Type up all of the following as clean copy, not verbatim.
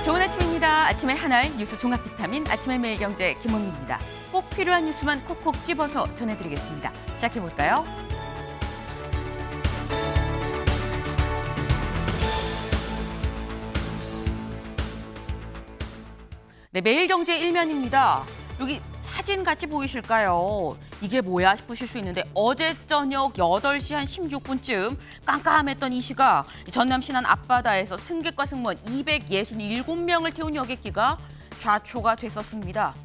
좋은 아침입니다. 아침의 하나를 뉴스 종합 비타민 아침의 매일경제 김은미입니다. 꼭 필요한 뉴스만 콕콕 집어서 전해드리겠습니다. 시작해볼까요? 네, 매일경제 일면입니다. 여기 사진 같이 보이실까요? 이게 뭐야 싶으실 수 있는데 어제 저녁 8시 한 16분쯤 깜깜했던 이 시각 전남 신안 앞바다에서 승객과 승무원 267명을 태운 여객기가 좌초가 됐었습니다.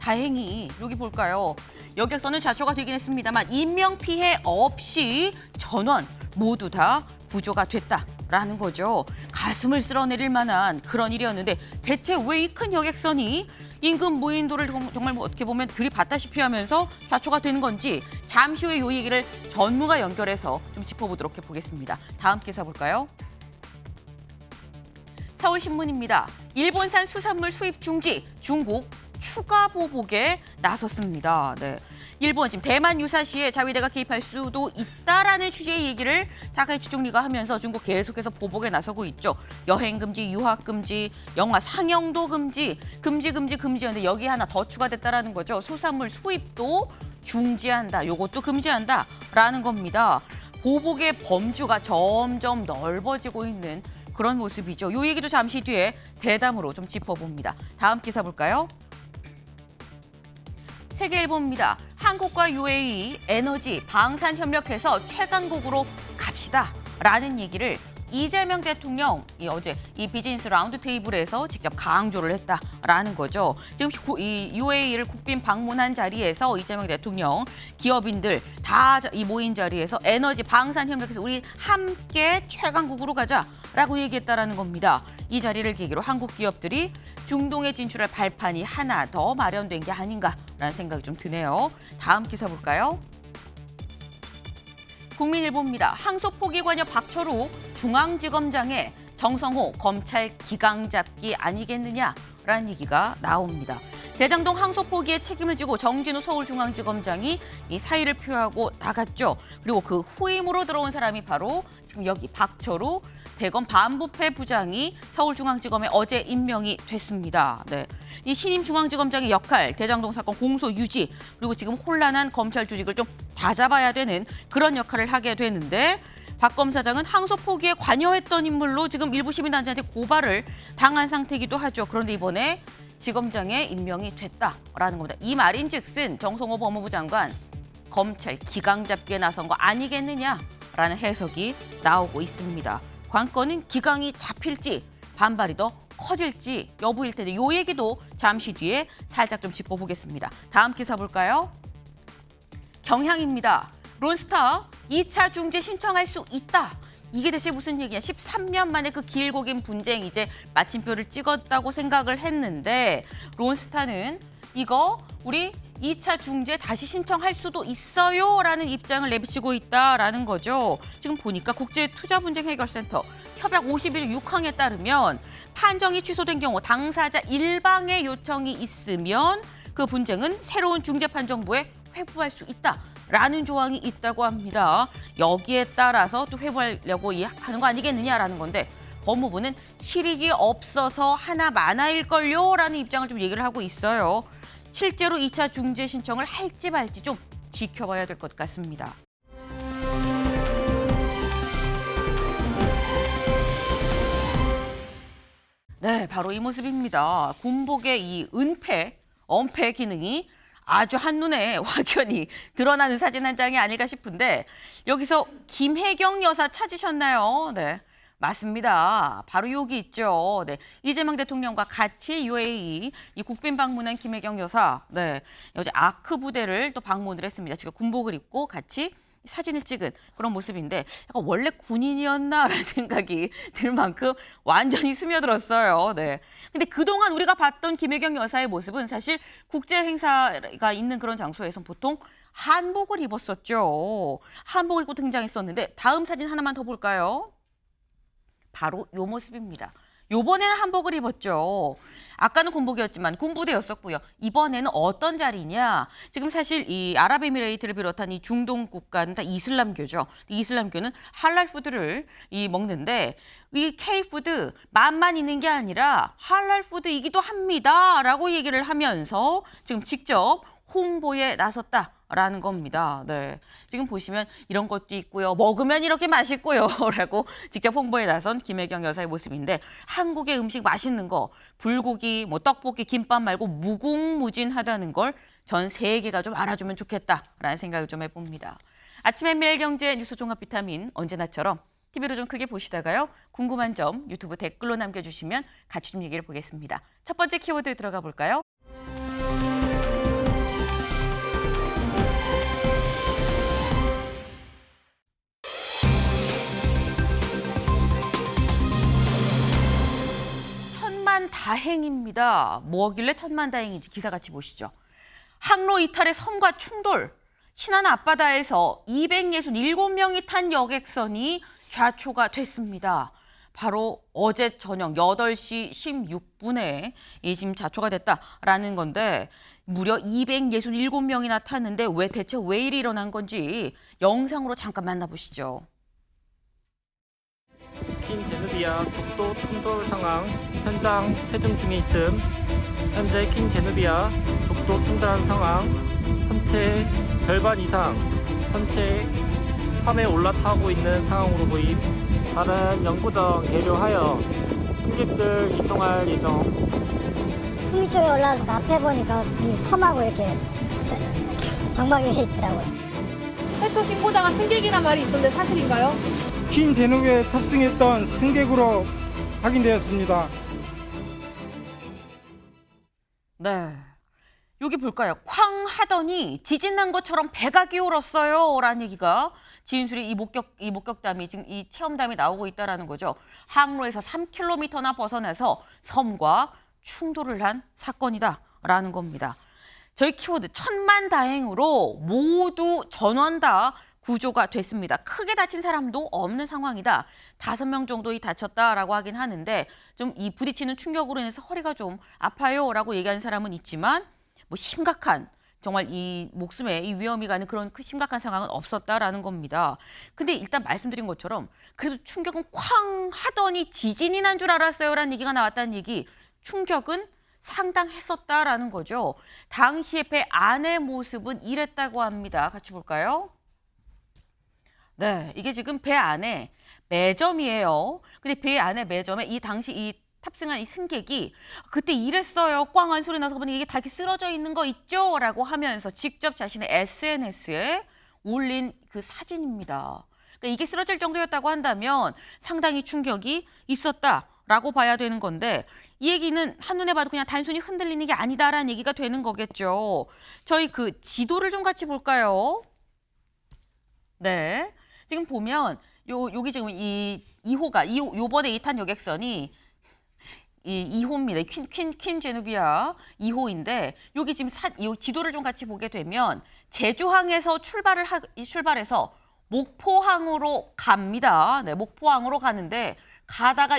다행히 여기 볼까요? 여객선은 좌초가 되긴 했습니다만 인명피해 없이 전원 모두 다 구조가 됐다라는 거죠. 가슴을 쓸어내릴 만한 그런 일이었는데 대체 왜 이 큰 여객선이 인근 무인도를 정말 어떻게 보면 들이받다시피 하면서 좌초가 되는 건지 잠시 후에 이 얘기를 전문가 연결해서 좀 짚어보도록 해보겠습니다. 다음 기사 볼까요? 서울신문입니다. 일본산 수산물 수입 중지, 중국 추가 보복에 나섰습니다. 네. 일본 지금 대만 유사시에 자위대가 개입할 수도 있다라는 취지의 얘기를 타카이치 총리가 하면서 중국 계속해서 보복에 나서고 있죠. 여행 금지, 유학 금지, 영화 상영도 금지, 금지였는데 여기 하나 더 추가됐다라는 거죠. 수산물 수입도 중지한다. 요것도 금지한다라는 겁니다. 보복의 범주가 점점 넓어지고 있는 그런 모습이죠. 요 얘기도 잠시 뒤에 대담으로 좀 짚어봅니다. 다음 기사 볼까요? 세계일보입니다. 한국과 UAE 에너지 방산 협력해서 최강국으로 갑시다라는 얘기를 이재명 대통령이 어제 이 비즈니스 라운드 테이블에서 직접 강조를 했다라는 거죠. 지금 이 UAE를 국빈 방문한 자리에서 이재명 대통령 기업인들 다 이 모인 자리에서 에너지 방산 협력해서 우리 함께 최강국으로 가자라고 얘기했다라는 겁니다. 이 자리를 계기로 한국 기업들이 중동에 진출할 발판이 하나 더 마련된 게 아닌가라는 생각이 좀 드네요. 다음 기사 볼까요? 국민일보입니다. 항소포기관여 박철우 중앙지검장의 정성호 검찰 기강 잡기 아니겠느냐라는 얘기가 나옵니다. 대장동 항소포기의 책임을 지고 정진우 서울중앙지검장이 이 사의를 표하고 나갔죠. 그리고 그 후임으로 들어온 사람이 바로 지금 여기 박철우 대검 반부패 부장이 서울중앙지검에 어제 임명이 됐습니다. 네. 이 신임 중앙지검장의 역할, 대장동 사건 공소 유지, 그리고 지금 혼란한 검찰 조직을 좀 다잡아야 되는 그런 역할을 하게 되는데 박 검사장은 항소 포기에 관여했던 인물로 지금 일부 시민단체한테 고발을 당한 상태이기도 하죠. 그런데 이번에 지검장에 임명이 됐다라는 겁니다. 이 말인즉슨 정성호 법무부 장관 검찰 기강 잡기에 나선 거 아니겠느냐라는 해석이 나오고 있습니다. 관건은 기강이 잡힐지 반발이 더 커질지 여부일 텐데 이 얘기도 잠시 뒤에 살짝 좀 짚어보겠습니다. 다음 기사 볼까요? 경향입니다. 론스타 2차 중재 신청할 수 있다. 이게 대체 무슨 얘기냐. 13년 만에 그 길고 긴 분쟁 이제 마침표를 찍었다고 생각을 했는데 론스타는 이거 우리 2차 중재 다시 신청할 수도 있어요 라는 입장을 내비치고 있다라는 거죠. 지금 보니까 국제투자분쟁해결센터 협약 51조 6항에 따르면 판정이 취소된 경우 당사자 일방의 요청이 있으면 그 분쟁은 새로운 중재판정부에 회부할 수 있다라는 조항이 있다고 합니다. 여기에 따라서 또 회부하려고 하는 거 아니겠느냐라는 건데 법무부는 실익이 없어서 하나 마나일걸요 라는 입장을 좀 얘기를 하고 있어요. 실제로 2차 중재 신청을 할지 말지 좀 지켜봐야 될 것 같습니다. 네, 바로 이 모습입니다. 군복의 이 은폐, 엄폐 기능이 아주 한눈에 확연히 드러나는 사진 한 장이 아닐까 싶은데 여기서 김혜경 여사 찾으셨나요? 네. 맞습니다. 바로 여기 있죠. 네. 이재명 대통령과 같이 UAE 이 국빈 방문한 김혜경 여사. 네. 어제 아크 부대를 또 방문을 했습니다. 지금 군복을 입고 같이 사진을 찍은 그런 모습인데 약간 원래 군인이었나라는 생각이 들 만큼 완전히 스며들었어요. 네. 근데 그동안 우리가 봤던 김혜경 여사의 모습은 사실 국제 행사가 있는 그런 장소에선 보통 한복을 입었었죠. 한복을 입고 등장했었는데 다음 사진 하나만 더 볼까요? 바로 요 모습입니다. 요번에는 한복을 입었죠. 아까는 군복이었지만 군부대였었고요. 이번에는 어떤 자리냐? 지금 사실 이 아랍에미레이트를 비롯한 이 중동 국가는 다 이슬람교죠. 이슬람교는 할랄 푸드를 먹는데 이 K푸드 맛만 있는 게 아니라 할랄 푸드이기도 합니다라고 얘기를 하면서 지금 직접 홍보에 나섰다라는 겁니다. 네, 지금 보시면 이런 것도 있고요. 먹으면 이렇게 맛있고요. 라고 직접 홍보에 나선 김혜경 여사의 모습인데 한국의 음식 맛있는 거 불고기, 떡볶이, 김밥 말고 무궁무진하다는 걸 전 세계가 좀 알아주면 좋겠다라는 생각을 좀 해봅니다. 아침엔 매일경제 뉴스 종합 비타민 언제나처럼 TV로 좀 크게 보시다가요. 궁금한 점 유튜브 댓글로 남겨주시면 같이 좀 얘기를 보겠습니다. 첫 번째 키워드 들어가 볼까요? 천만다행입니다. 뭐길래 천만다행인지 기사 같이 보시죠. 항로 이탈의 섬과 충돌. 신안 앞바다에서 267명이 탄 여객선이 좌초가 됐습니다. 바로 어제 저녁 8시 16분에 지금 좌초가 됐다라는 건데 무려 267명이나 탔는데 대체 왜 일이 일어난 건지 영상으로 잠깐 만나보시죠. 퀸 제누비아 족도 충돌 상황 현장 체증 중에 있음. 현재 퀸 제누비아 족도 충돌한 상황, 선체 절반 이상 선체 섬에 올라타고 있는 상황으로 보임. 다른 연구정 계류하여 승객들 이송할 예정. 풍미 쪽에 올라와서 앞에 보니까 이 섬하고 이렇게 정박이 돼 있더라고요. 최초 신고자가 승객이란 말이 있던데 사실인가요? 퀸 제누비아에 탑승했던 승객으로 확인되었습니다. 네, 여기 볼까요? 쾅 하더니 지진 난 것처럼 배가 기울었어요 라는 얘기가 지인술이 이 목격담이 지금 이 체험담이 나오고 있다라는 거죠. 항로에서 3km나 벗어나서 섬과 충돌을 한 사건이다라는 겁니다. 저희 키워드 천만다행으로 모두 전원 다 구조가 됐습니다. 크게 다친 사람도 없는 상황이다. 5명 정도 다쳤다라고 하긴 하는데 좀 이 부딪히는 충격으로 인해서 허리가 좀 아파요라고 얘기하는 사람은 있지만 뭐 심각한 정말 이 목숨에 이 위험이 가는 그런 심각한 상황은 없었다라는 겁니다. 근데 일단 말씀드린 것처럼 그래도 충격은 쾅 하더니 지진이 난 줄 알았어요라는 얘기가 나왔다는 얘기. 충격은 상당했었다라는 거죠. 당시에 배 안의 모습은 이랬다고 합니다. 같이 볼까요? 네, 이게 지금 배 안에 매점이에요. 근데 배 안에 매점에 이 당시 이 탑승한 이 승객이 그때 이랬어요. 꽝한 소리 나서 보니 이게 다 이렇게 쓰러져 있는 거 있죠? 라고 하면서 직접 자신의 SNS에 올린 그 사진입니다. 그러니까 이게 쓰러질 정도였다고 한다면 상당히 충격이 있었다라고 봐야 되는 건데 이 얘기는 한눈에 봐도 그냥 단순히 흔들리는 게 아니다라는 얘기가 되는 거겠죠. 저희 그 지도를 좀 같이 볼까요? 네. 지금 보면 여기 지금 이 2호가 요번에 이 탄 여객선이 이 2호입니다. 퀸 제누비아 2호인데 여기 지금 이 지도를 좀 같이 보게 되면 제주항에서 출발해서 목포항으로 갑니다. 네, 목포항으로 가는데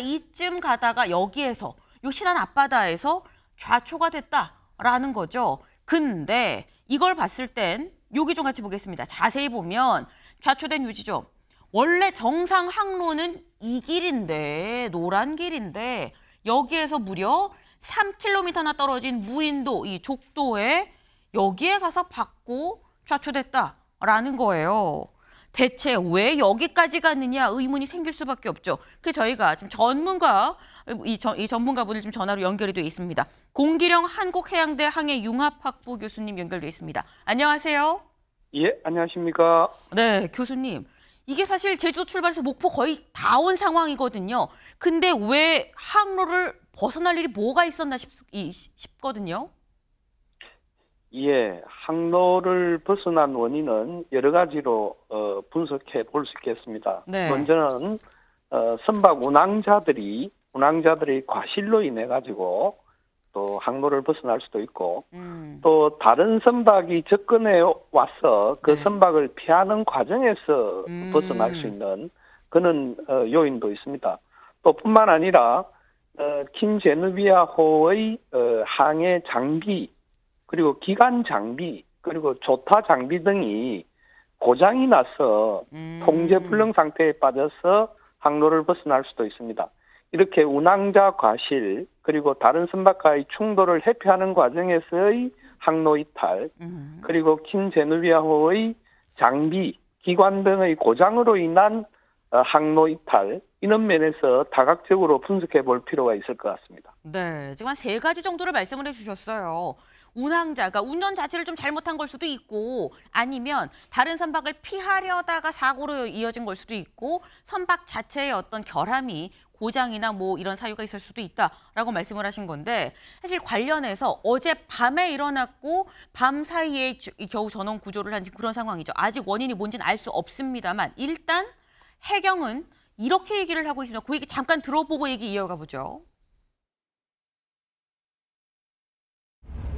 이쯤 가다가 여기에서 요 신안 앞바다에서 좌초가 됐다라는 거죠. 근데 이걸 봤을 땐 여기 좀 같이 보겠습니다. 자세히 보면 좌초된 요지죠. 원래 정상 항로는 이 길인데 노란 길인데 여기에서 무려 3km나 떨어진 무인도 이 족도에 여기에 가서 받고 좌초됐다라는 거예요. 대체 왜 여기까지 갔느냐 의문이 생길 수밖에 없죠. 그래서 저희가 지금 이 전문가분을 지금 전화로 연결이 되어 있습니다. 공기령 한국해양대 항해융합학부 교수님 연결되어 있습니다. 안녕하세요. 예, 안녕하십니까. 네, 교수님. 이게 사실 제주도 출발해서 목포 거의 다 온 상황이거든요. 근데 왜 항로를 벗어날 일이 뭐가 있었나 싶거든요. 예, 항로를 벗어난 원인은 여러 가지로 분석해 볼 수 있겠습니다. 네. 먼저는 선박 운항자들이 과실로 인해 가지고 또 항로를 벗어날 수도 있고 또 다른 선박이 접근해 와서 그 네. 선박을 피하는 과정에서 벗어날 수 있는 그런 요인도 있습니다. 또 뿐만 아니라 킨제누비아호의 항해 장비, 그리고 기관 장비, 그리고 조타 장비 등이 고장이 나서 통제 불능 상태에 빠져서 항로를 벗어날 수도 있습니다. 이렇게 운항자 과실, 그리고 다른 선박과의 충돌을 회피하는 과정에서의 항로 이탈, 그리고 킨제누비아호의 장비, 기관 등의 고장으로 인한 항로 이탈, 이런 면에서 다각적으로 분석해 볼 필요가 있을 것 같습니다. 네, 지금 한 3가지 정도를 말씀을 해주셨어요. 운항자가 운전 자체를 좀 잘못한 걸 수도 있고, 아니면 다른 선박을 피하려다가 사고로 이어진 걸 수도 있고, 선박 자체의 어떤 결함이 고장이나 뭐 이런 사유가 있을 수도 있다라고 말씀을 하신 건데, 사실 관련해서 어제 밤에 일어났고 밤 사이에 겨우 전원 구조를 한 그런 상황이죠. 아직 원인이 뭔지는 알 수 없습니다만 일단 해경은 이렇게 얘기를 하고 있습니다. 그 얘기 잠깐 들어보고 얘기 이어가 보죠.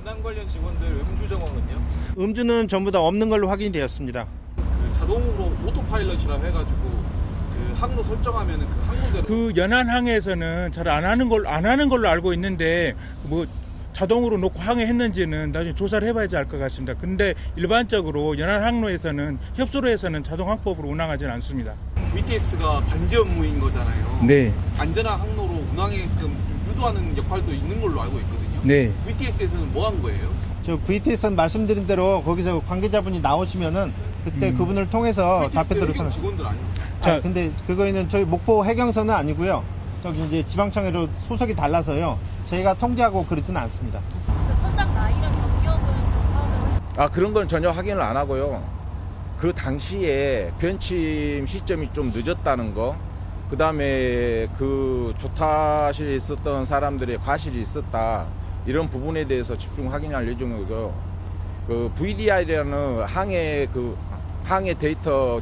운항 관련 직원들 음주 정황은요? 음주는 전부 다 없는 걸로 확인되었습니다. 그 자동으로 오토파일럿이라 해가지고 그 항로 설정하면은 그 항로대로 그 연안항에서는 잘 안 하는 걸로 알고 있는데 뭐 자동으로 놓고 항해했는지는 나중에 조사를 해봐야지 알 것 같습니다. 근데 일반적으로 연안항로에서는 협소로 해서는 자동 항법으로 운항하지는 않습니다. VTS가 관제 업무인 거잖아요. 네, 안전한 항로로 운항에끔 유도하는 역할도 있는 걸로 알고 있거든요. 네. VTS에서는 뭐 한 거예요? 저 VTS는 말씀드린 대로 거기서 관계자분이 나오시면은 그때 그분을 통해서 VTS 답변들을 해경 직원들 아니에요? 자, 근데 그거는 저희 목포 해경서는 아니고요. 저기 이제 지방청으로 소속이 달라서요. 저희가 통제하고 그러지는 않습니다. 선장 나이랑 경력은 좀 파악을 하셨나요? 그런 건 전혀 확인을 안 하고요. 그 당시에 변침 시점이 좀 늦었다는 거, 그 다음에 그 조타실에 있었던 사람들의 과실이 있었다, 이런 부분에 대해서 집중 확인할 예정이고요. 그 VDR이라는 항해 데이터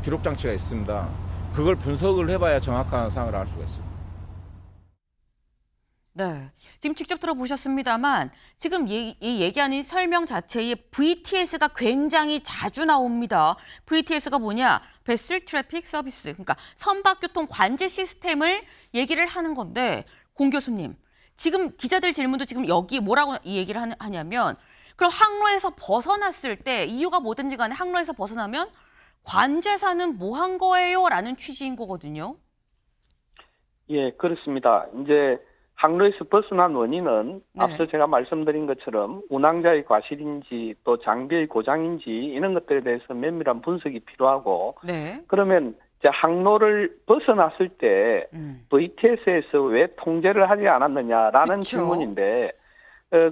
기록 장치가 있습니다. 그걸 분석을 해봐야 정확한 상황을 알 수가 있습니다. 네, 지금 직접 들어보셨습니다만 지금 이 얘기하는 설명 자체에 VTS가 굉장히 자주 나옵니다. VTS가 뭐냐? 베슬 트래픽 서비스, 그러니까 선박교통 관제 시스템을 얘기를 하는 건데, 공 교수님, 지금 기자들 질문도 지금 여기 뭐라고 이 얘기를 하냐면, 그럼 항로에서 벗어났을 때 이유가 뭐든지 간에 항로에서 벗어나면 관제사는 뭐 한 거예요? 라는 취지인 거거든요. 예, 그렇습니다. 이제 항로에서 벗어난 원인은 네. 앞서 제가 말씀드린 것처럼 운항자의 과실인지 또 장비의 고장인지 이런 것들에 대해서 면밀한 분석이 필요하고, 네. 그러면 이제 항로를 벗어났을 때 VTS에서 왜 통제를 하지 않았느냐라는 그쵸. 질문인데,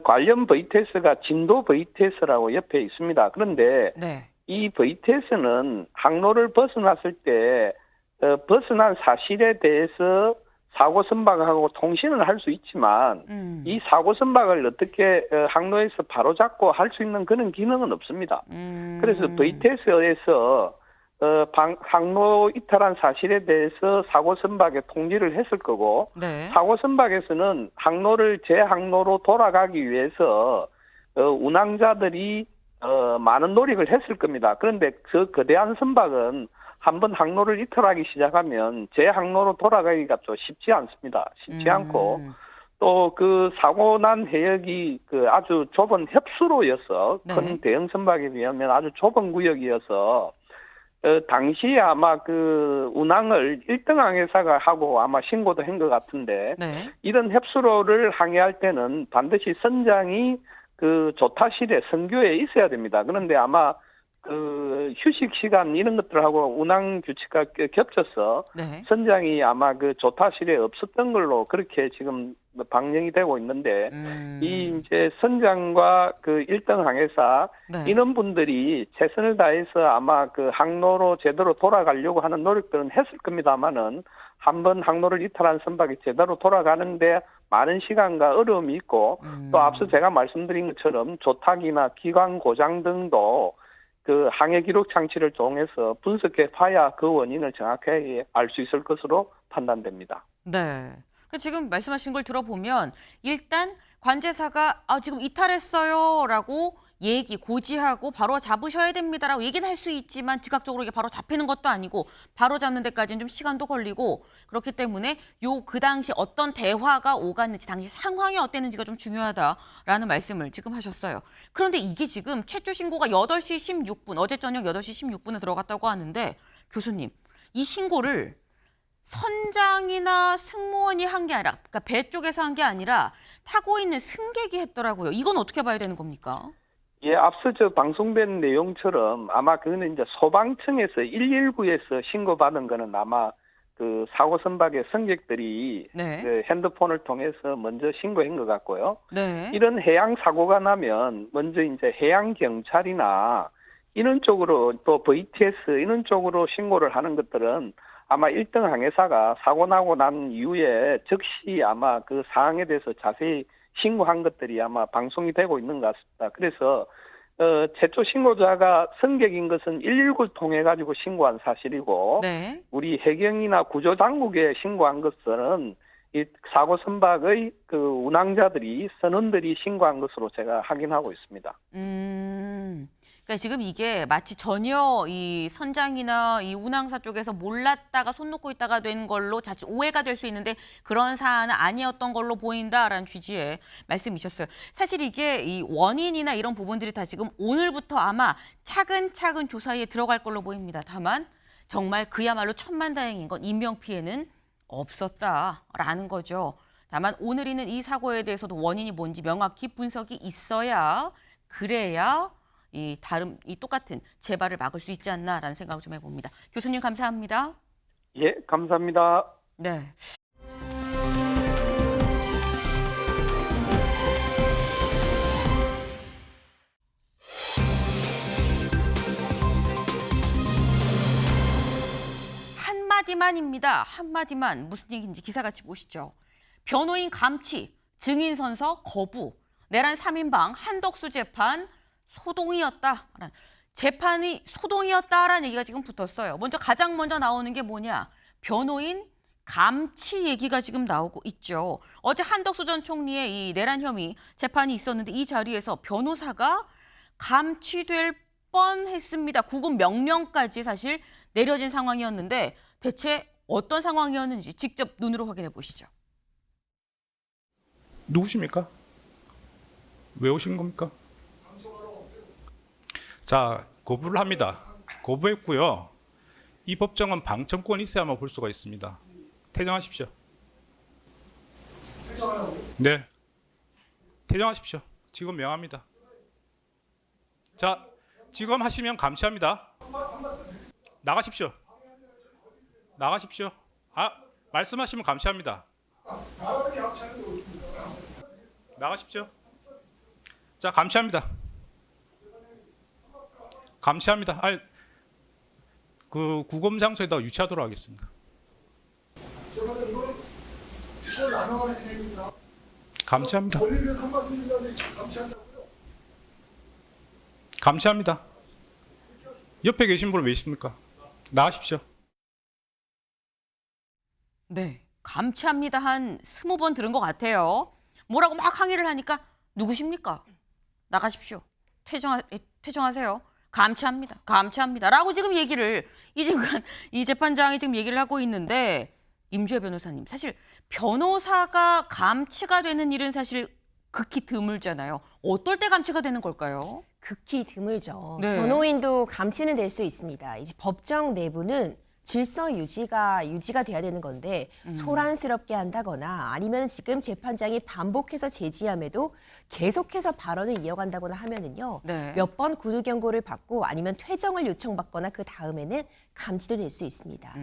관련 VTS가 진도 VTS라고 옆에 있습니다. 그런데 네. 이 VTS는 항로를 벗어났을 때 벗어난 사실에 대해서 사고 선박하고 통신을 할 수 있지만 이 사고 선박을 어떻게 항로에서 바로잡고 할 수 있는 그런 기능은 없습니다. 그래서 VTS에서 항로 이탈한 사실에 대해서 사고 선박에 통지를 했을 거고, 네. 사고 선박에서는 항로를 제 항로로 돌아가기 위해서 운항자들이 많은 노력을 했을 겁니다. 그런데 그 거대한 선박은 한번 항로를 이탈하기 시작하면 제 항로로 돌아가기가 또 쉽지 않습니다. 쉽지 않고, 또 그 사고 난 해역이 그 아주 좁은 협수로여서 네. 큰 대형 선박에 비하면 아주 좁은 구역이어서 당시에 아마 그 운항을 1등 항해사가 하고 아마 신고도 한 것 같은데, 네. 이런 협수로를 항해할 때는 반드시 선장이 그 조타실에 선교에 있어야 됩니다. 그런데 아마 그 휴식 시간 이런 것들하고 운항 규칙과 겹쳐서 네. 선장이 아마 그 조타실에 없었던 걸로 그렇게 지금 방영이 되고 있는데, 이 이제 선장과 그 1등 항해사 네. 이런 분들이 최선을 다해서 아마 그 항로로 제대로 돌아가려고 하는 노력들은 했을 겁니다만은, 한번 항로를 이탈한 선박이 제대로 돌아가는데 많은 시간과 어려움이 있고, 또 앞서 제가 말씀드린 것처럼 조타기나 기관 고장 등도 그 항해 기록 장치를 통해서 분석해 봐야 그 원인을 정확하게 알 수 있을 것으로 판단됩니다. 네. 지금 말씀하신 걸 들어보면 일단 관제사가 지금 이탈했어요라고 고지하고 바로 잡으셔야 됩니다라고 얘기는 할 수 있지만 즉각적으로 이게 바로 잡히는 것도 아니고 바로 잡는 데까지는 좀 시간도 걸리고 그렇기 때문에 그 당시 어떤 대화가 오갔는지 당시 상황이 어땠는지가 좀 중요하다라는 말씀을 지금 하셨어요. 그런데 이게 지금 최초 신고가 8시 16분, 어제 저녁 8시 16분에 들어갔다고 하는데 교수님, 이 신고를 선장이나 승무원이 한 게 아니라, 그러니까 배 쪽에서 한 게 아니라 타고 있는 승객이 했더라고요. 이건 어떻게 봐야 되는 겁니까? 예, 앞서 방송된 내용처럼 아마 그거는 이제 소방청에서 119에서 신고받은 거는 아마 그 사고 선박의 승객들이 네. 그 핸드폰을 통해서 먼저 신고한 것 같고요. 네. 이런 해양 사고가 나면 먼저 이제 해양 경찰이나 이런 쪽으로 또 VTS 이런 쪽으로 신고를 하는 것들은 아마 1등 항해사가 사고 나고 난 이후에 즉시 아마 그 사항에 대해서 자세히 신고한 것들이 아마 방송이 되고 있는 것 같습니다. 그래서 최초 신고자가 승객인 것은 119를 통해 가지고 신고한 사실이고 네. 우리 해경이나 구조당국에 신고한 것은 이 사고 선박의 그 운항자들이 선원들이 신고한 것으로 제가 확인하고 있습니다. 그러니까 지금 이게 마치 전혀 이 선장이나 이 운항사 쪽에서 몰랐다가 손 놓고 있다가 된 걸로 자칫 오해가 될 수 있는데 그런 사안은 아니었던 걸로 보인다라는 취지의 말씀이셨어요. 사실 이게 이 원인이나 이런 부분들이 다 지금 오늘부터 아마 차근차근 조사에 들어갈 걸로 보입니다. 다만 정말 그야말로 천만다행인 건 인명피해는 없었다라는 거죠. 다만 오늘 있는 이 사고에 대해서도 원인이 뭔지 명확히 분석이 있어야 그래야 이 똑같은 재발을 막을 수 있지 않나라는 생각을 좀 해봅니다. 교수님 감사합니다. 예, 감사합니다. 네. 한마디만입니다. 한마디만 무슨 얘기인지 기사같이 보시죠. 변호인 감치, 증인 선서 거부, 내란 3인방 한덕수 재판 소동이었다. 재판이 소동이었다라는 얘기가 지금 붙었어요. 가장 먼저 나오는 게 뭐냐? 변호인 감치 얘기가 지금 나오고 있죠. 어제 한덕수 전 총리의 이 내란 혐의 재판이 있었는데 이 자리에서 변호사가 감치될 뻔했습니다. 구금 명령까지 사실 내려진 상황이었는데 대체 어떤 상황이었는지 직접 눈으로 확인해 보시죠. 누구십니까? 왜 오신 겁니까? 자, 거부를 합니다. 거부했고요. 이 법정은 방청권이 있어야만 볼 수가 있습니다. 퇴정하십시오. 네. 퇴정하십시오. 지금 명합니다. 자, 지금 하시면 감시합니다. 나가십시오. 나가십시오. 말씀하시면 감시합니다. 나가십시오. 자, 감시합니다. 감시합니다. 그 구금 장소에다 유치하도록 하겠습니다. 감시합니다. 감시합니다. 옆에 계신 분은 왜 있습니까? 나가십시오. 네, 감치합니다 한 20번 들은 것 같아요. 뭐라고 막 항의를 하니까 누구십니까? 나가십시오. 퇴정하세요. 감치합니다. 감치합니다. 라고 지금 얘기를 이 재판장이 지금 얘기를 하고 있는데 임주혜 변호사님, 사실 변호사가 감치가 되는 일은 사실 극히 드물잖아요. 어떨 때 감치가 되는 걸까요? 극히 드물죠. 네. 변호인도 감치는 될 수 있습니다. 이제 법정 내부는 질서 유지가 돼야 되는 건데 소란스럽게 한다거나 아니면 지금 재판장이 반복해서 제지함에도 계속해서 발언을 이어간다거나 하면은요. 네. 몇 번 구두 경고를 받고 아니면 퇴정을 요청받거나 그 다음에는 감치도 될 수 있습니다.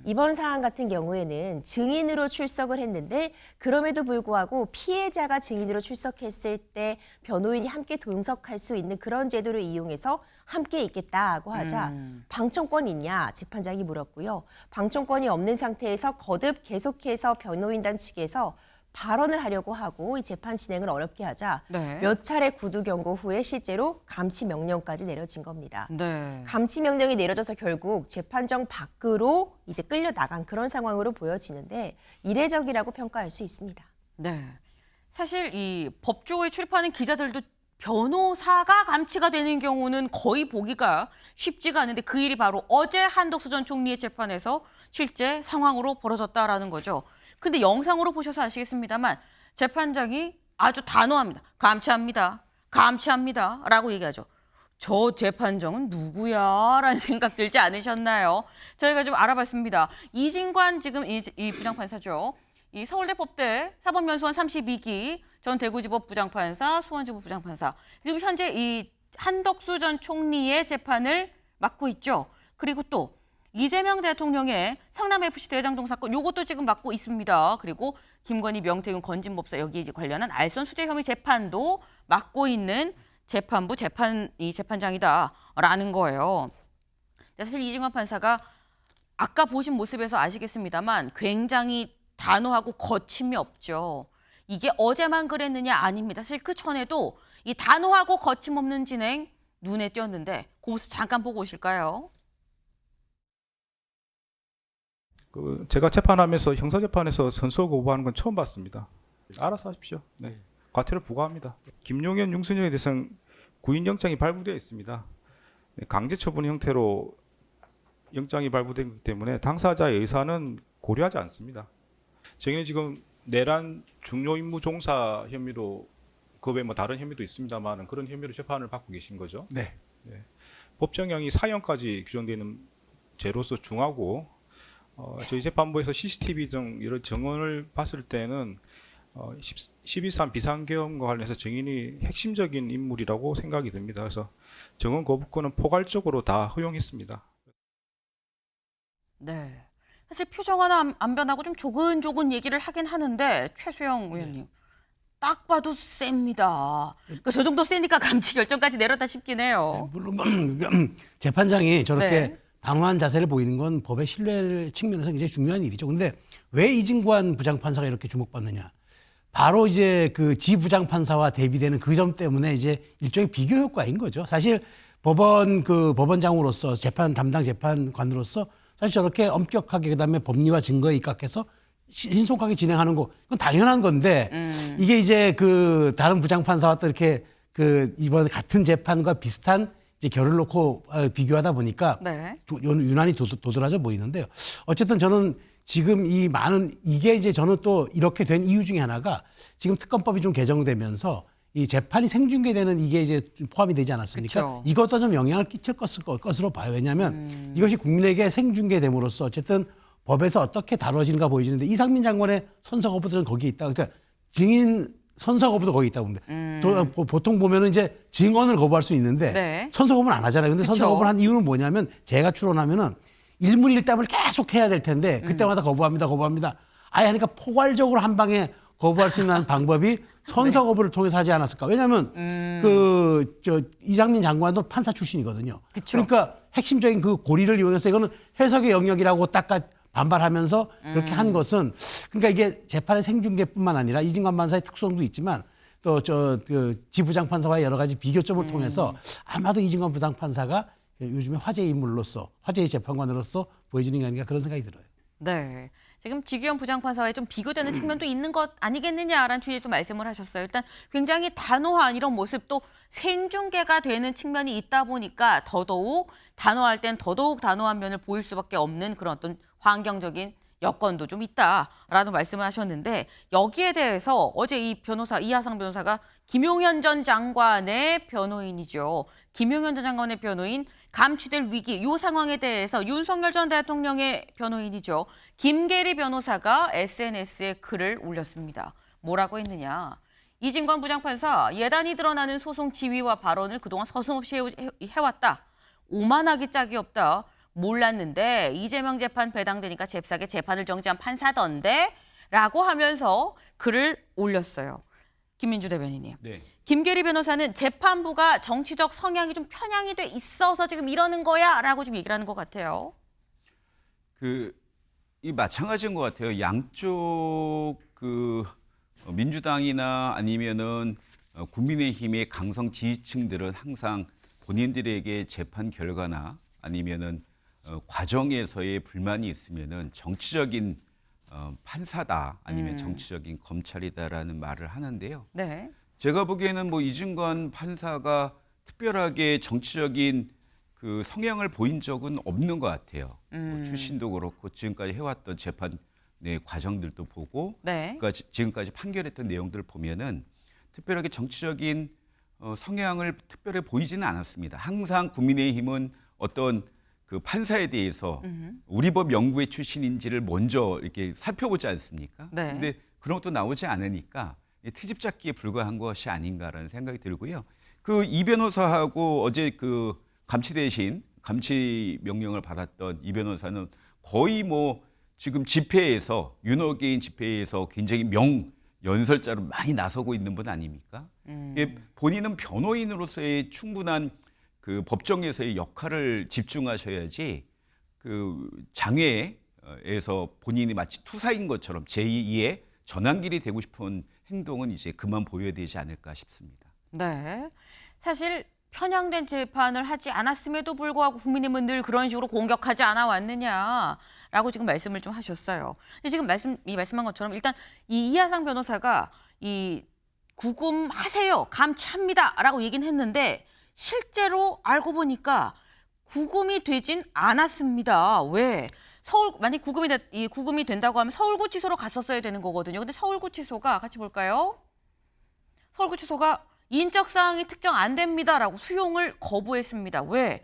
이번 사안 같은 경우에는 증인으로 출석을 했는데 그럼에도 불구하고 피해자가 증인으로 출석했을 때 변호인이 함께 동석할 수 있는 그런 제도를 이용해서 함께 있겠다고 하자 방청권 있냐 재판장이 물었고요. 방청권이 없는 상태에서 거듭 계속해서 변호인단 측에서 발언을 하려고 하고 이 재판 진행을 어렵게 하자 네. 몇 차례 구두 경고 후에 실제로 감치 명령까지 내려진 겁니다. 네. 감치 명령이 내려져서 결국 재판정 밖으로 이제 끌려 나간 그런 상황으로 보여지는데 이례적이라고 평가할 수 있습니다. 네. 사실 이 법조에 출입하는 기자들도 변호사가 감치가 되는 경우는 거의 보기가 쉽지가 않은데 그 일이 바로 어제 한덕수 전 총리의 재판에서 실제 상황으로 벌어졌다라는 거죠. 근데 영상으로 보셔서 아시겠습니다만 재판장이 아주 단호합니다. 감치합니다. 라고 얘기하죠. 저 재판정은 누구야? 라는 생각 들지 않으셨나요? 저희가 좀 알아봤습니다. 이진관 지금 이 부장판사죠. 이 서울대 법대 사법연수원 32기 전 대구지법 부장판사, 수원지법 부장판사. 지금 현재 이 한덕수 전 총리의 재판을 맡고 있죠. 그리고 또 이재명 대통령의 성남FC 대장동 사건 요것도 지금 맡고 있습니다. 그리고 김건희, 명태균, 건진법사 여기 이제 관련한 알선 수재 혐의 재판도 맡고 있는 재판부 재판장이다라는 거예요. 사실 이진관 판사가 아까 보신 모습에서 아시겠습니다만 굉장히 단호하고 거침이 없죠. 이게 어제만 그랬느냐 아닙니다. 사실 그 전에도 이 단호하고 거침없는 진행 눈에 띄었는데 그 모습 잠깐 보고 오실까요? 제가 재판하면서 형사재판에서 선서 거부하는 건 처음 봤습니다. 알아서 하십시오. 네. 과태료 부과합니다. 김용현, 윤순영에 대해서는 구인영장이 발부되어 있습니다. 강제 처분 형태로 영장이 발부되기 때문에 당사자의 의사는 고려하지 않습니다. 저희는 지금 내란 중요 임무 종사 혐의로 그 외에 뭐 다른 혐의도 있습니다만 그런 혐의로 재판을 받고 계신 거죠. 네. 법정형이 4년까지 규정되는 죄로서 중하고 저희 재판부에서 CCTV 등 이런 증언을 봤을 때는 12.3 비상계엄과 관련해서 증인이 핵심적인 인물이라고 생각이 듭니다. 그래서 증언 거부권은 포괄적으로 다 허용했습니다. 네. 사실 표정 하나 안 변하고 좀 조근조근 얘기를 하긴 하는데 최수영 의원님 딱 봐도 셉니다. 그러니까 저 정도 세니까 감치 결정까지 내렸다 싶긴 해요. 물론 재판장이 저렇게 네. 단호한 자세를 보이는 건 법의 신뢰 측면에서 굉장히 중요한 일이죠. 그런데 왜 이진관 부장판사가 이렇게 주목받느냐? 바로 이제 그 지 부장판사와 대비되는 그 점 때문에 이제 일종의 비교 효과인 거죠. 사실 법원장으로서 재판 담당 재판관으로서 사실 저렇게 엄격하게 그다음에 법리와 증거에 입각해서 신속하게 진행하는 거 그건 당연한 건데 이게 이제 그 다른 부장판사와 또 이렇게 그 이번 같은 재판과 비슷한 이제 결을 놓고 비교하다 보니까 네. 유난히 도드라져 보이는데요. 어쨌든 저는 지금 이 많은 이게 이제 저는 또 이렇게 된 이유 중에 하나가 지금 특검법이 좀 개정되면서 이 재판이 생중계되는 이게 이제 포함이 되지 않았습니까? 그쵸. 이것도 좀 영향을 끼칠 것으로 봐요. 왜냐하면 이것이 국민에게 생중계됨으로써 어쨌든 법에서 어떻게 다뤄지는가 보여지는데 이상민 장관의 선서 거부들은 거기에 있다. 그러니까 증인 선서 거부도 거기 있다고 봅니다. 보통 보면은 이제 증언을 거부할 수 있는데 네. 선서 거부는 안 하잖아요. 근데 그쵸. 선서 거부를 한 이유는 뭐냐면 제가 추론하면은 일문일답을 계속 해야 될 텐데 그때마다 거부합니다. 아예 하니까 포괄적으로 한 방에 거부할 수 있는 방법이 선서 거부를 통해서 하지 않았을까? 왜냐하면 이상민 장관도 판사 출신이거든요. 그쵸. 그러니까 핵심적인 그 고리를 이용해서 이거는 해석의 영역이라고 딱 반발하면서 그렇게 한 것은 그러니까 이게 재판의 생중계뿐만 아니라 이진관 판사의 특성도 있지만 또 지 부장판사와의 여러 가지 비교점을 통해서 아마도 이진관 부장판사가 요즘에 화제의 인물로서 화제의 재판관으로서 보여지는 게 아닌가 그런 생각이 들어요. 네. 지금 지규현 부장판사와의 좀 비교되는 측면도 있는 것 아니겠느냐라는 취지의 또 말씀을 하셨어요. 일단 굉장히 단호한 이런 모습 또 생중계가 되는 측면이 있다 보니까 더더욱 단호할 땐 더더욱 단호한 면을 보일 수밖에 없는 그런 어떤 환경적인 여건도 좀 있다라는 말씀을 하셨는데 여기에 대해서 어제 이 변호사 이하상 변호사가 김용현 전 장관의 변호인이죠. 김용현 전 장관의 변호인 감취될 위기 이 상황에 대해서 윤석열 전 대통령의 변호인이죠. 김계리 변호사가 SNS에 글을 올렸습니다. 뭐라고 했느냐. 이진관 부장판사 예단이 드러나는 소송 지위와 발언을 그동안 서슴없이 해왔다. 오만하기 짝이 없다. 몰랐는데 이재명 재판 배당되니까 잽싸게 재판을 정지한 판사던데 라고 하면서 글을 올렸어요. 김민주 대변인님. 네. 김계리 변호사는 재판부가 정치적 성향이 좀 편향이 돼 있어서 지금 이러는 거야 라고 좀 얘기를 하는 것 같아요. 이 마찬가지인 것 같아요. 양쪽 민주당이나 아니면은 국민의힘의 강성 지지층들은 항상 본인들에게 재판 결과나 아니면은 과정에서의 불만이 있으면은 정치적인 판사다 아니면 정치적인 검찰이다라는 말을 하는데요. 네. 제가 보기에는 뭐 이진관 판사가 특별하게 정치적인 그 성향을 보인 적은 없는 것 같아요. 뭐 출신도 그렇고 지금까지 해왔던 재판 과정들도 보고, 네. 그러니까 지금까지 판결했던 내용들을 보면은 특별하게 정치적인 성향을 특별히 보이지는 않았습니다. 항상 국민의힘은 어떤 그 판사에 대해서 우리 법 연구회 출신인지를 먼저 이렇게 살펴보지 않습니까? 네. 근데 그런 것도 나오지 않으니까 트집 잡기에 불과한 것이 아닌가라는 생각이 들고요. 그 이 변호사하고 어제 그 감치 대신 감치 명령을 받았던 이 변호사는 거의 뭐 지금 집회에서 윤호개인 집회에서 굉장히 명연설자로 많이 나서고 있는 분 아닙니까? 본인은 변호인으로서의 충분한 그 법정에서의 역할을 집중하셔야지 그 장외에서 본인이 마치 투사인 것처럼 제2의 전환길이 되고 싶은 행동은 이제 그만 보여야 되지 않을까 싶습니다. 네. 사실 편향된 재판을 하지 않았음에도 불구하고 국민의힘은 늘 그런 식으로 공격하지 않아 왔느냐라고 지금 말씀을 좀 하셨어요. 근데 지금 말씀한 것처럼 일단 이 이하상 변호사가 이 구금하세요, 감치합니다라고 얘기는 했는데 실제로 알고 보니까 구금이 되진 않았습니다. 왜? 만약 구금이 된다고 하면 서울구치소로 갔었어야 되는 거거든요. 근데 서울구치소가 같이 볼까요? 서울구치소가 인적사항이 특정 안 됩니다라고 수용을 거부했습니다. 왜?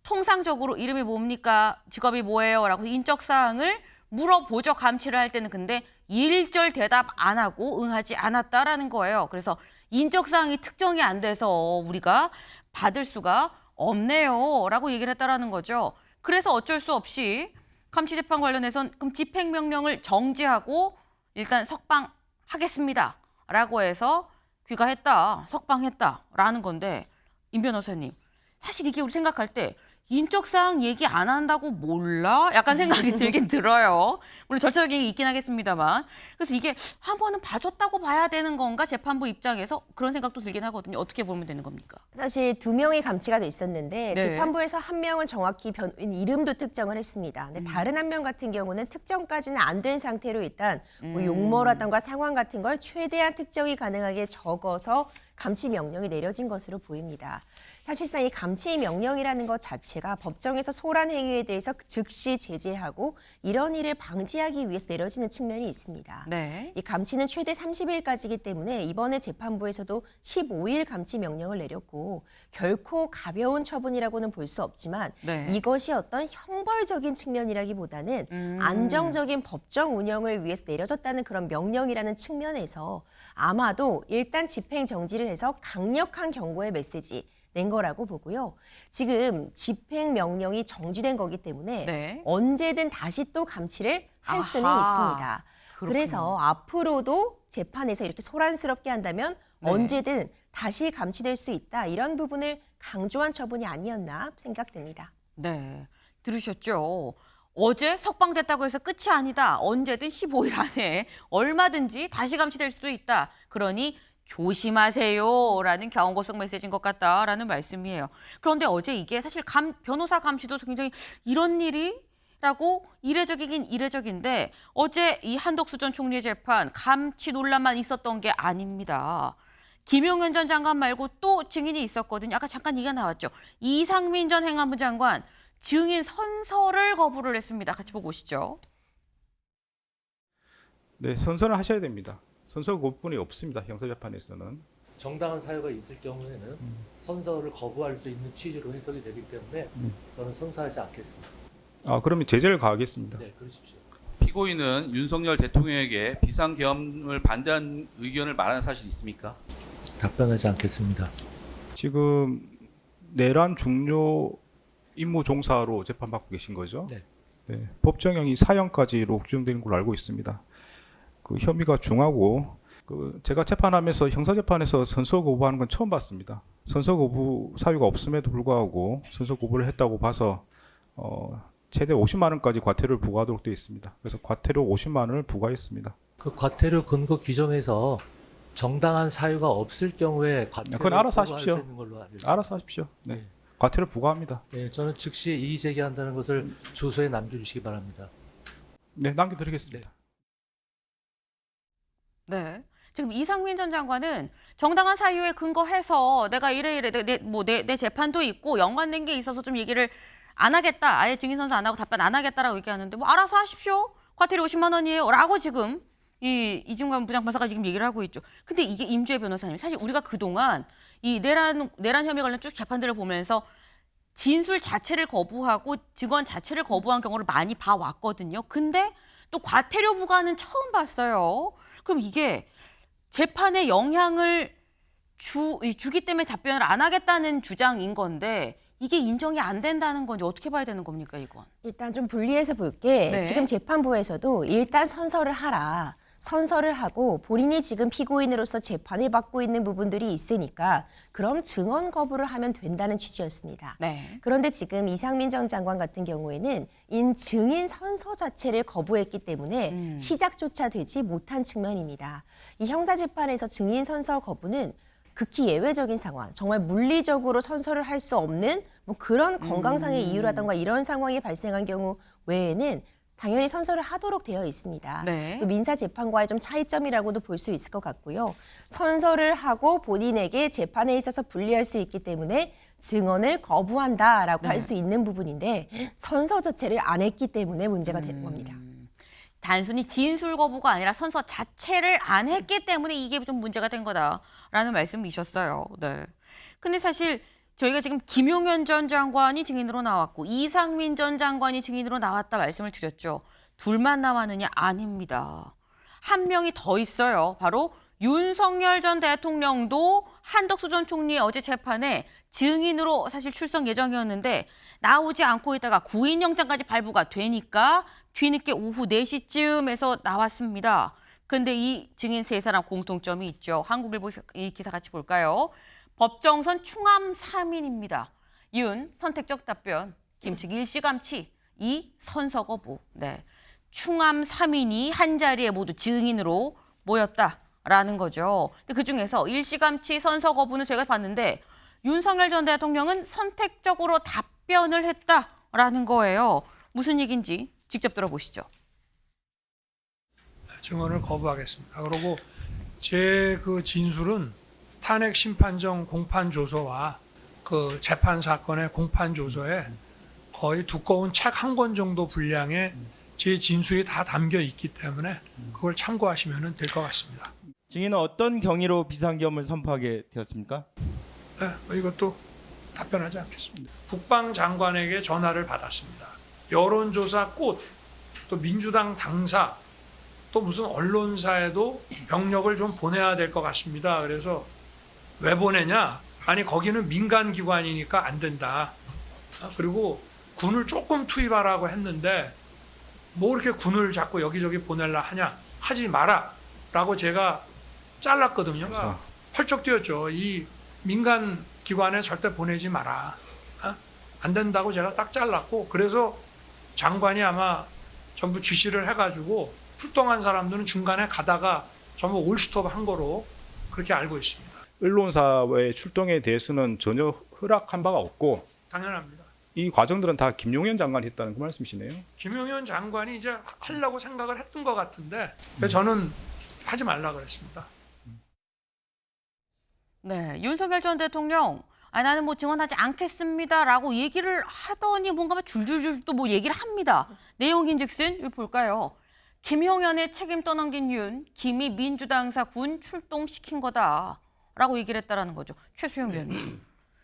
통상적으로 이름이 뭡니까? 직업이 뭐예요? 라고 인적사항을 물어보죠. 감치를 할 때는. 근데 일절 대답 안 하고 응하지 않았다라는 거예요. 그래서 인적사항이 특정이 안 돼서 우리가 받을 수가 없네요. 라고 얘기를 했다라는 거죠. 그래서 어쩔 수 없이 감치재판 관련해선 그럼 집행명령을 정지하고 일단 석방하겠습니다. 라고 해서 귀가했다, 석방했다라는 건데 임 변호사님, 사실 이게 우리 생각할 때 인적사항 얘기 안 한다고 몰라? 약간 생각이 들긴 들어요. 물론 절차적인 게 있긴 하겠습니다만. 그래서 이게 한 번은 봐줬다고 봐야 되는 건가? 재판부 입장에서 그런 생각도 들긴 하거든요. 어떻게 보면 되는 겁니까? 사실 2명이 감치가 돼 있었는데 네. 재판부에서 한 명은 정확히 변호인 이름도 특정을 했습니다. 근데 다른 한 명 같은 경우는 특정까지는 안 된 상태로 일단 뭐 용모라든가 상황 같은 걸 최대한 특정이 가능하게 적어서 감치 명령이 내려진 것으로 보입니다. 사실상 이 감치 명령이라는 것 자체가 법정에서 소란 행위에 대해서 즉시 제재하고 이런 일을 방지하기 위해서 내려지는 측면이 있습니다. 네. 이 감치는 최대 30일까지이기 때문에 이번에 재판부에서도 15일 감치 명령을 내렸고 결코 가벼운 처분이라고는 볼 수 없지만 네. 이것이 어떤 형벌적인 측면이라기보다는 안정적인 법정 운영을 위해서 내려졌다는 그런 명령이라는 측면에서 아마도 일단 집행 정지를 해서 강력한 경고의 메시지 낸 거라고 보고요. 지금 집행 명령이 정지된 거기 때문에 네. 언제든 다시 또 감치를 할 수는 아하. 있습니다. 그렇군요. 그래서 앞으로도 재판에서 이렇게 소란스럽게 한다면 네. 언제든 다시 감치될 수 있다. 이런 부분을 강조한 처분이 아니었나 생각됩니다. 네, 들으셨죠? 어제 석방됐다고 해서 끝이 아니다. 언제든 15일 안에 얼마든지 다시 감치될 수도 있다. 그러니 조심하세요라는 경고성 메시지인 것 같다라는 말씀이에요. 그런데 어제 이게 사실 변호사 감시도 굉장히 이런 일이라고 이례적이긴 이례적인데 어제 이 한덕수 전 총리 재판 감치 논란만 있었던 게 아닙니다. 김용현 전 장관 말고 또 증인이 있었거든요. 아까 잠깐 얘기가 나왔죠. 이상민 전 행안부 장관 증인 선서를 거부를 했습니다. 같이 보고 오시죠. 네, 선서는 하셔야 됩니다. 선서 거부권이 없습니다. 형사재판에서는. 정당한 사유가 있을 경우에는 선서를 거부할 수 있는 취지로 해석이 되기 때문에 저는 선서하지 않겠습니다. 그러면 제재를 가하겠습니다. 네, 그러십시오. 피고인은 윤석열 대통령에게 비상계엄을 반대한 의견을 말하는 사실이 있습니까? 답변하지 않겠습니다. 지금 내란 중요 임무 종사로 재판받고 계신 거죠? 네. 네, 법정형이 4년까지로 규정되는 걸로 알고 있습니다. 그 혐의가 중하고 제가 재판하면서 형사재판에서 선서 거부하는 건 처음 봤습니다. 선서 거부 사유가 없음에도 불구하고 선서 거부를 했다고 봐서 최대 50만 원까지 과태료를 부과하도록 되어 있습니다. 그래서 과태료 50만 원을 부과했습니다. 그 과태료 근거 규정에서 정당한 사유가 없을 경우에 과태료를 그건 알아서 부과할 하십시오. 수 있는 걸로 알고 있습니다. 알아서 하십시오. 네. 과태료 부과합니다. 네, 저는 즉시 이의 제기한다는 것을 주소에 남겨주시기 바랍니다. 네, 남겨드리겠습니다. 네. 지금 이상민 전 장관은 정당한 사유에 근거해서 내가 이래 내 재판도 있고 연관된 게 있어서 좀 얘기를 안 하겠다. 아예 증인 선서 안 하고 답변 안 하겠다라고 얘기하는데 뭐 알아서 하십시오. 과태료 50만 원이에요. 라고 지금 이진관 부장판사가 지금 얘기를 하고 있죠. 근데 이게 임주혜 변호사님, 사실 우리가 그동안 이 내란 혐의 관련 쭉 재판들을 보면서 진술 자체를 거부하고 증언 자체를 거부한 경우를 많이 봐왔거든요. 근데 또 과태료 부과는 처음 봤어요. 그럼 이게 재판에 영향을 주기 때문에 답변을 안 하겠다는 주장인 건데 이게 인정이 안 된다는 건지 어떻게 봐야 되는 겁니까, 이건? 일단 좀 분리해서 볼게. 네. 지금 재판부에서도 일단 선서를 하라. 선서를 하고 본인이 지금 피고인으로서 재판을 받고 있는 부분들이 있으니까 그럼 증언 거부를 하면 된다는 취지였습니다. 네. 그런데 지금 이상민 전 장관 같은 경우에는 증인 선서 자체를 거부했기 때문에 시작조차 되지 못한 측면입니다. 이 형사재판에서 증인 선서 거부는 극히 예외적인 상황, 정말 물리적으로 선서를 할 수 없는 뭐 그런 건강상의 이유라든가 이런 상황이 발생한 경우 외에는 당연히 선서를 하도록 되어 있습니다. 네. 또 민사재판과의 좀 차이점이라고도 볼 수 있을 것 같고요. 선서를 하고 본인에게 재판에 있어서 불리할 수 있기 때문에 증언을 거부한다라고 할 수 있는 부분인데 선서 자체를 안 했기 때문에 문제가 되는 겁니다. 단순히 진술 거부가 아니라 선서 자체를 안 했기 때문에 이게 좀 문제가 된 거다라는 말씀이셨어요. 네. 근데 사실 저희가 지금 김용현 전 장관이 증인으로 나왔고 이상민 전 장관이 증인으로 나왔다 말씀을 드렸죠. 둘만 남았느냐? 아닙니다. 한 명이 더 있어요. 바로 윤석열 전 대통령도 한덕수 전 총리의 어제 재판에 증인으로 사실 출석 예정이었는데 나오지 않고 있다가 구인영장까지 발부가 되니까 뒤늦게 오후 4시쯤에서 나왔습니다. 근데 이 증인 세 사람 공통점이 있죠. 한국일보 이 기사 같이 볼까요? 법정선 충암 3인입니다. 윤, 선택적 답변, 김측 일시감치, 이 선서 거부. 네. 충암 3인이 한 자리에 모두 증인으로 모였다라는 거죠. 근데 그중에서 일시감치, 선서 거부는 저희가 봤는데 윤석열 전 대통령은 선택적으로 답변을 했다라는 거예요. 무슨 얘기인지 직접 들어보시죠. 증언을 거부하겠습니다. 그리고 제 그 진술은 탄핵 심판정 공판 조서와 그 재판 사건의 공판 조서에 거의 두꺼운 책 한 권 정도 분량의 제 진술이 다 담겨 있기 때문에 그걸 참고하시면 될 것 같습니다. 증인은 어떤 경위로 비상계엄을 선포하게 되었습니까? 네, 이것도 답변하지 않겠습니다. 국방장관에게 전화를 받았습니다. 여론조사 꽃, 또 민주당 당사, 또 무슨 언론사에도 병력을 좀 보내야 될 것 같습니다. 그래서 왜 보내냐? 아니 거기는 민간기관이니까 안 된다. 그리고 군을 조금 투입하라고 했는데 뭐 이렇게 군을 자꾸 여기저기 보내려 하냐? 하지 마라 라고 제가 잘랐거든요. 펄쩍 뛰었죠. 이 민간기관에 절대 보내지 마라. 안 된다고 제가 딱 잘랐고 그래서 장관이 아마 전부 지시를 해가지고 출동한 사람들은 중간에 가다가 전부 올스톱 한 거로 그렇게 알고 있습니다. 언론사의 출동에 대해서는 전혀 허락한 바가 없고 당연합니다. 이 과정들은 다 김용현 장관이 했다는 그 말씀이시네요. 김용현 장관이 이제 하려고 생각을 했던 것 같은데 저는 하지 말라 그랬습니다. 네, 윤석열 전 대통령 나는 뭐 증언하지 않겠습니다라고 얘기를 하더니 뭔가 줄줄줄 또 뭐 얘기를 합니다. 내용인즉슨 여기 볼까요? 김용현의 책임 떠넘긴 윤, 김이 민주당사 군 출동시킨 거다라고 얘기를 했다라는 거죠. 최수영 의원님.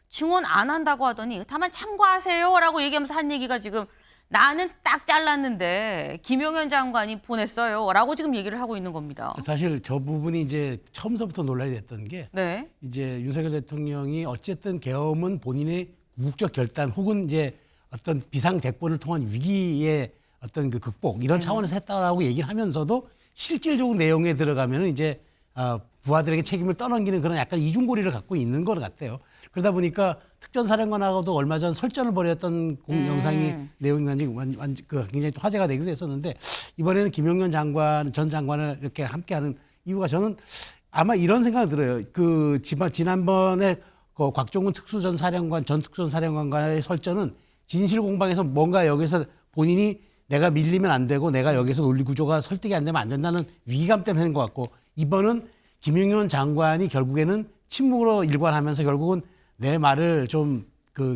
증언 안 한다고 하더니 다만 참고하세요라고 얘기하면서 한 얘기가 지금 나는 딱 잘랐는데 김용현 장관이 보냈어요라고 지금 얘기를 하고 있는 겁니다. 사실 저 부분이 이제 처음서부터 논란이 됐던 게 네. 이제 윤석열 대통령이 어쨌든 계엄은 본인의 국적 결단 혹은 이제 어떤 비상 대권을 통한 위기의 어떤 그 극복 이런 차원에서 했다라고 얘기를 하면서도 실질적인 내용에 들어가면은 이제 부하들에게 책임을 떠넘기는 그런 약간 이중고리를 갖고 있는 것 같아요. 그러다 보니까 특전사령관하고도 얼마 전 설전을 벌였던 영상이 내용이 굉장히 또 화제가 되기도 했었는데 이번에는 김용현 전 장관을 이렇게 함께하는 이유가 저는 아마 이런 생각이 들어요. 그 지난번에 그 곽종훈 전 특수전사령관과의 설전은 진실 공방에서 뭔가 여기서 본인이 내가 밀리면 안 되고 내가 여기서 논리 구조가 설득이 안 되면 안 된다는 위기감 때문에 하는 것 같고 이번은 김용현 장관이 결국에는 침묵으로 일관하면서 결국은 내 말을 좀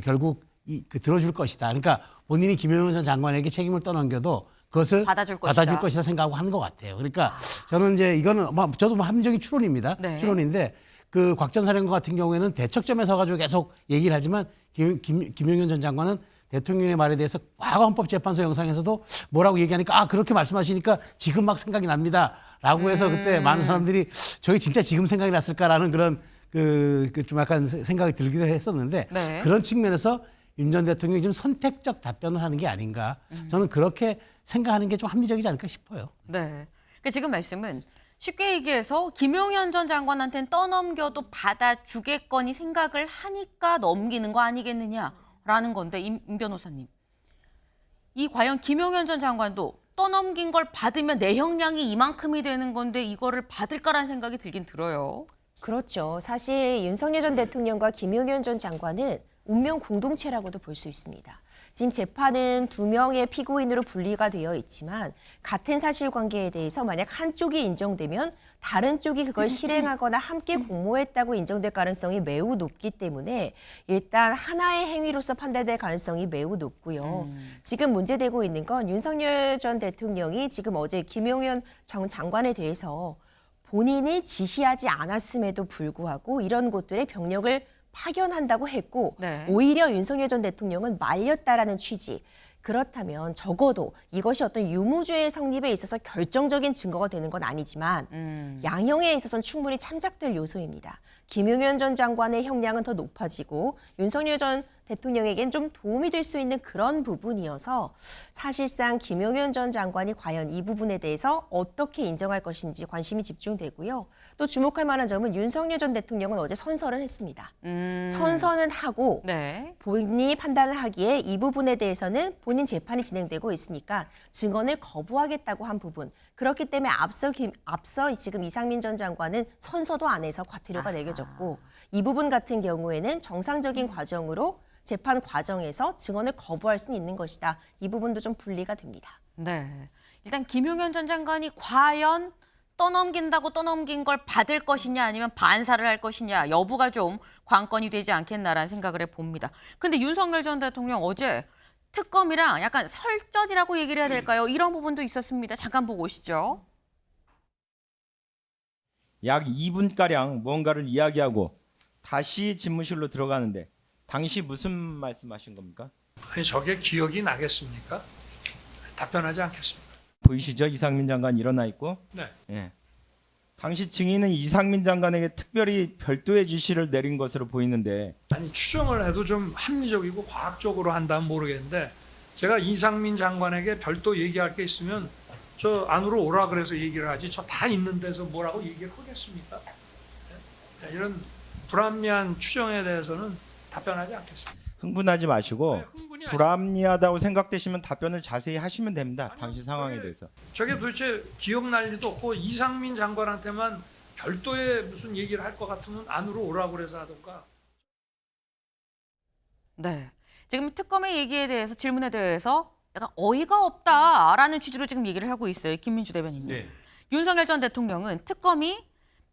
결국 들어줄 것이다. 그러니까 본인이 김용현 전 장관에게 책임을 떠넘겨도 그것을 받아줄 것이다 생각하고 하는 것 같아요. 그러니까 저는 이제 이거는 저도 합리적인 추론입니다. 네. 추론인데 그 곽 전 사령관 같은 경우에는 대척점에 서가지고 계속 얘기를 하지만 김용현 전 장관은 대통령의 말에 대해서 과거 헌법재판소 영상에서도 뭐라고 얘기하니까 그렇게 말씀하시니까 지금 막 생각이 납니다라고 해서 그때 많은 사람들이 저게 진짜 지금 생각이 났을까라는 그런 좀 약간 생각이 들기도 했었는데 네. 그런 측면에서 윤 전 대통령이 좀 선택적 답변을 하는 게 아닌가 저는 그렇게 생각하는 게 좀 합리적이지 않을까 싶어요. 네. 그러니까 지금 말씀은 쉽게 얘기해서 김용현 전 장관한테는 떠넘겨도 받아주겠거니 생각을 하니까 넘기는 거 아니겠느냐라는 건데 임 변호사님. 이 과연 김용현 전 장관도 떠넘긴 걸 받으면 내 형량이 이만큼이 되는 건데 이거를 받을까라는 생각이 들긴 들어요. 그렇죠. 사실 윤석열 전 대통령과 김용현 전 장관은 운명 공동체라고도 볼 수 있습니다. 지금 재판은 2명의 피고인으로 분리가 되어 있지만 같은 사실관계에 대해서 만약 한쪽이 인정되면 다른 쪽이 그걸 실행하거나 함께 공모했다고 인정될 가능성이 매우 높기 때문에 일단 하나의 행위로서 판단될 가능성이 매우 높고요. 지금 문제되고 있는 건 윤석열 전 대통령이 지금 어제 김용현 전 장관에 대해서 본인이 지시하지 않았음에도 불구하고 이런 곳들의 병력을 파견한다고 했고 네. 오히려 윤석열 전 대통령은 말렸다라는 취지. 그렇다면 적어도 이것이 어떤 유무죄의 성립에 있어서 결정적인 증거가 되는 건 아니지만 양형에 있어서는 충분히 참작될 요소입니다. 김용현 전 장관의 형량은 더 높아지고 윤석열 전 대통령에겐 좀 도움이 될 수 있는 그런 부분이어서 사실상 김용현 전 장관이 과연 이 부분에 대해서 어떻게 인정할 것인지 관심이 집중되고요. 또 주목할 만한 점은 윤석열 전 대통령은 어제 선서를 했습니다. 선서는 하고 네. 본인이 판단을 하기에 이 부분에 대해서는 본인 재판이 진행되고 있으니까 증언을 거부하겠다고 한 부분. 그렇기 때문에 앞서 지금 이상민 전 장관은 선서도 안 해서 과태료가 매겨졌고 이 부분 같은 경우에는 정상적인 과정으로 재판 과정에서 증언을 거부할 수는 있는 것이다. 이 부분도 좀 분리가 됩니다. 네. 일단 김용현 전 장관이 과연 떠넘긴다고 떠넘긴 걸 받을 것이냐 아니면 반사를 할 것이냐 여부가 좀 관건이 되지 않겠나라는 생각을 해봅니다. 근데 윤석열 전 대통령 어제 특검이랑 약간 설전이라고 얘기를 해야 될까요? 이런 부분도 있었습니다. 잠깐 보고 오시죠. 약 2분가량 뭔가를 이야기하고 다시 집무실로 들어가는데 당시 무슨 말씀하신 겁니까? 아니 저게 기억이 나겠습니까? 답변하지 않겠습니다. 보이시죠? 이상민 장관 일어나 있고. 네. 예. 당시 증인은 이상민 장관에게 특별히 별도의 지시를 내린 것으로 보이는데 아니 추정을 해도 좀 합리적이고 과학적으로 한다면 모르겠는데 제가 이상민 장관에게 별도 얘기할 게 있으면 저 안으로 오라 그래서 얘기를 하지 저 다 있는 데서 뭐라고 얘기를 하겠습니까? 네, 이런 불합리한 추정에 대해서는 답변하지 않겠습니다. 흥분하지 마시고 불합리하다고 생각되시면 답변을 자세히 하시면 됩니다. 당시 상황에 대해서. 저게 도대체 기억날 리도 없고 이상민 장관한테만 별도의 무슨 얘기를 할 것 같으면 안으로 오라고 그래서 하던가. 네. 지금 특검의 얘기에 대해서 질문에 대해서 약간 어이가 없다라는 취지로 지금 얘기를 하고 있어요. 김민주 대변인님. 네. 윤석열 전 대통령은 특검이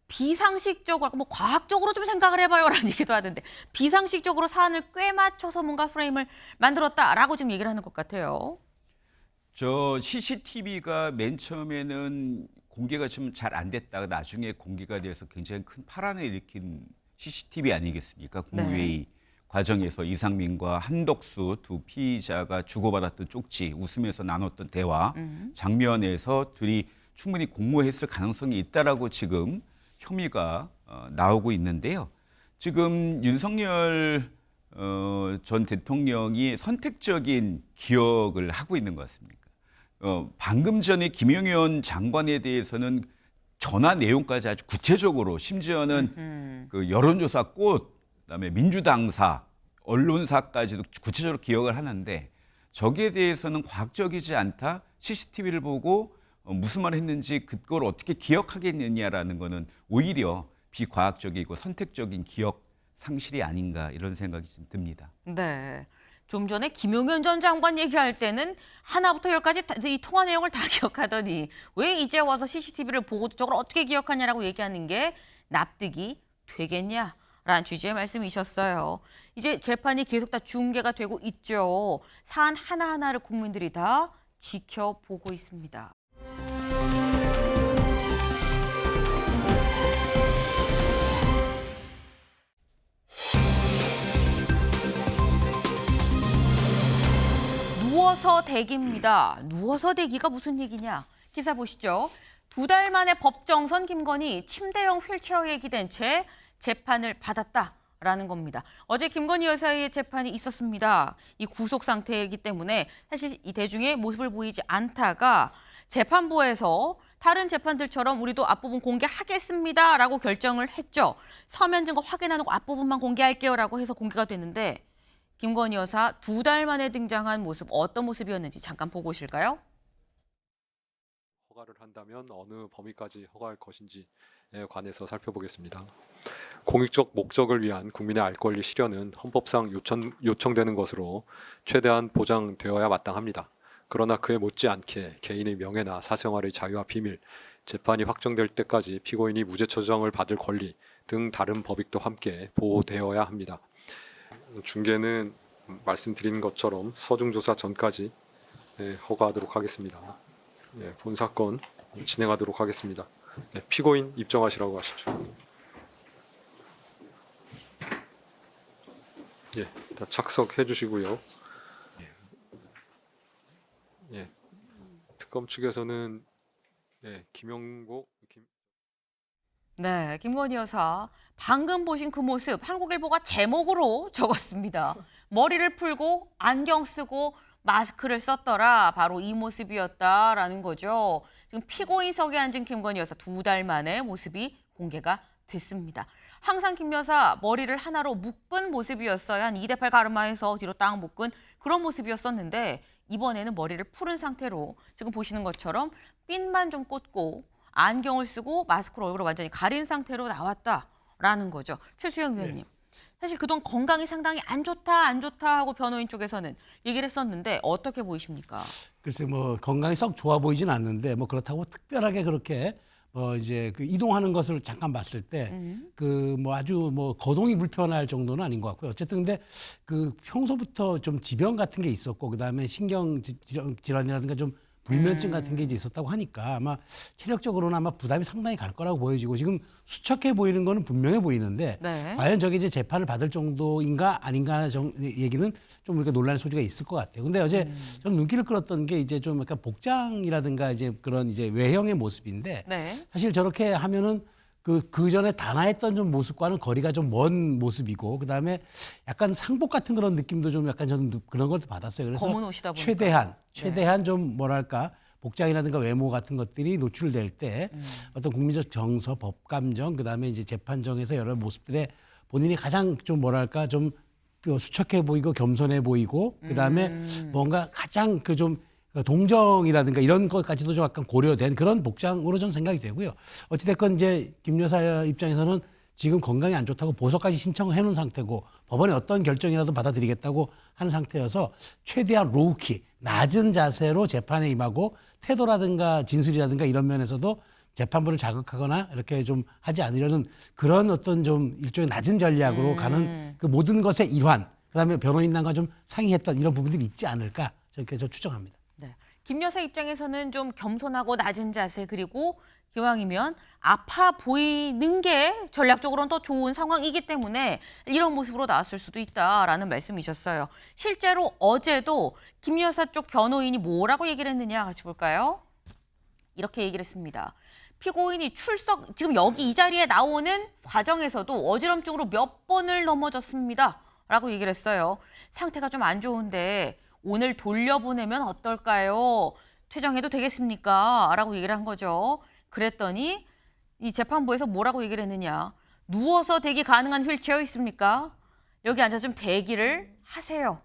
비상식적으로 뭐 과학적으로 좀 생각을 해봐요라는 얘기도 하던데 비상식적으로 사안을 꽤 맞춰서 뭔가 프레임을 만들었다라고 지금 얘기를 하는 것 같아요. 저 CCTV가 맨 처음에는 공개가 좀 잘 안 됐다가 나중에 공개가 돼서 굉장히 큰 파란을 일으킨 CCTV 아니겠습니까? 국무회의 과정에서 이상민과 한덕수 두 피의자가 주고받았던 쪽지, 웃으면서 나눴던 대화 장면에서 둘이 충분히 공모했을 가능성이 있다라고 지금 혐의가 나오고 있는데요. 지금 윤석열 전 대통령이 선택적인 기억을 하고 있는 것 같습니다. 방금 전에 김용현 장관에 대해서는 전화 내용까지 아주 구체적으로 심지어는 그 여론조사 꽃, 그다음에 민주당사, 언론사까지도 구체적으로 기억을 하는데 저기에 대해서는 과학적이지 않다. CCTV를 보고 무슨 말을 했는지 그걸 어떻게 기억하겠느냐라는 거는 오히려 비과학적이고 선택적인 기억 상실이 아닌가 이런 생각이 좀 듭니다. 네. 좀 전에 김용현 전 장관 얘기할 때는 하나부터 열까지 이 통화 내용을 다 기억하더니 왜 이제 와서 CCTV를 보고 저걸 어떻게 기억하냐라고 얘기하는 게 납득이 되겠냐라는 취지의 말씀이셨어요. 이제 재판이 계속 다 중계가 되고 있죠. 사안 하나하나를 국민들이 다 지켜보고 있습니다. 누워서 대기입니다. 누워서 대기가 무슨 얘기냐? 기사 보시죠. 2달 만에 법정선 김건희 침대형 휠체어에 기댄 채 재판을 받았다라는 겁니다. 어제 김건희 여사의 재판이 있었습니다. 이 구속 상태이기 때문에 사실 이 대중의 모습을 보이지 않다가 재판부에서 다른 재판들처럼 우리도 앞부분 공개하겠습니다라고 결정을 했죠. 서면 증거 확인하고 앞부분만 공개할게요라고 해서 공개가 됐는데 김건희 여사 2달 만에 등장한 모습 어떤 모습이었는지 잠깐 보고 오실까요? 허가를 한다면 어느 범위까지 허가할 것인지에 관해서 살펴보겠습니다. 공익적 목적을 위한 국민의 알 권리 실현은 헌법상 요청되는 것으로 최대한 보장되어야 마땅합니다. 그러나 그에 못지않게 개인의 명예나 사생활의 자유와 비밀, 재판이 확정될 때까지 피고인이 무죄 처정을 받을 권리 등 다른 법익도 함께 보호되어야 합니다. 중계는 말씀드린 것처럼 서중조사 전까지 허가하도록 하겠습니다. 본 사건 진행하도록 하겠습니다. 피고인 입정하시라고 하시죠. 다 착석해 주시고요. 특검 측에서는 김영고 네, 김건희 여사 방금 보신 그 모습 한국일보가 제목으로 적었습니다. 머리를 풀고 안경 쓰고 마스크를 썼더라. 바로 이 모습이었다라는 거죠. 지금 피고인석에 앉은 김건희 여사 2달 만에 모습이 공개가 됐습니다. 항상 김 여사 머리를 하나로 묶은 모습이었어요. 한 2대8 가르마에서 뒤로 딱 묶은 그런 모습이었었는데 이번에는 머리를 풀은 상태로 지금 보시는 것처럼 핀만 좀 꽂고 안경을 쓰고 마스크로 얼굴을 완전히 가린 상태로 나왔다라는 거죠. 최수영 의원님. 사실 그동안 건강이 상당히 안 좋다 하고 변호인 쪽에서는 얘기를 했었는데 어떻게 보이십니까? 글쎄 뭐 건강이 썩 좋아 보이진 않는데 뭐 그렇다고 특별하게 그렇게 이제 그 이동하는 것을 잠깐 봤을 때 그 뭐 아주 뭐 거동이 불편할 정도는 아닌 것 같고요. 어쨌든 근데 그 평소부터 좀 지병 같은 게 있었고 그다음에 신경 질환이라든가 좀 불면증 같은 게 이제 있었다고 하니까 아마 체력적으로는 아마 부담이 상당히 갈 거라고 보여지고 지금 수척해 보이는 거는 분명해 보이는데 과연 저게 이제 재판을 받을 정도인가 아닌가 하는 얘기는 좀 우리가 논란의 소지가 있을 것 같아요. 근데 어제 저는 눈길을 끌었던 게 이제 좀 약간 복장이라든가 이제 그런 이제 외형의 모습인데 사실 저렇게 하면은 그 전에 단아했던 좀 모습과는 거리가 좀 먼 모습이고 그다음에 약간 상복 같은 그런 느낌도 좀 약간 저는 그런 것도 받았어요. 그래서 검은 옷이다 보니까. 최대한 좀 뭐랄까 복장이라든가 외모 같은 것들이 노출될 때 어떤 국민적 정서, 법감정, 그다음에 이제 재판정에서 여러 모습들에 본인이 가장 좀 뭐랄까 좀 수척해 보이고 겸손해 보이고 그다음에 뭔가 가장 그 좀 동정이라든가 이런 것까지도 좀 약간 고려된 그런 복장으로 저는 생각이 되고요. 어찌됐건 이제 김 여사 입장에서는 지금 건강이 안 좋다고 보석까지 신청을 해놓은 상태고 법원에 어떤 결정이라도 받아들이겠다고 하는 상태여서 최대한 로우키, 낮은 자세로 재판에 임하고 태도라든가 진술이라든가 이런 면에서도 재판부를 자극하거나 이렇게 좀 하지 않으려는 그런 어떤 좀 일종의 낮은 전략으로 가는 그 모든 것의 일환, 그다음에 변호인단과 좀 상의했던 이런 부분들이 있지 않을까 저렇게 저 추정합니다. 김 여사 입장에서는 좀 겸손하고 낮은 자세 그리고 기왕이면 아파 보이는 게 전략적으로는 더 좋은 상황이기 때문에 이런 모습으로 나왔을 수도 있다라는 말씀이셨어요. 실제로 어제도 김 여사 쪽 변호인이 뭐라고 얘기를 했느냐 같이 볼까요? 이렇게 얘기를 했습니다. 피고인이 지금 여기 이 자리에 나오는 과정에서도 어지럼증으로 몇 번을 넘어졌습니다. 라고 얘기를 했어요. 상태가 좀 안 좋은데 오늘 돌려보내면 어떨까요? 퇴정해도 되겠습니까? 라고 얘기를 한 거죠. 그랬더니 이 재판부에서 뭐라고 얘기를 했느냐. 누워서 대기 가능한 휠체어 있습니까? 여기 앉아서 좀 대기를 하세요.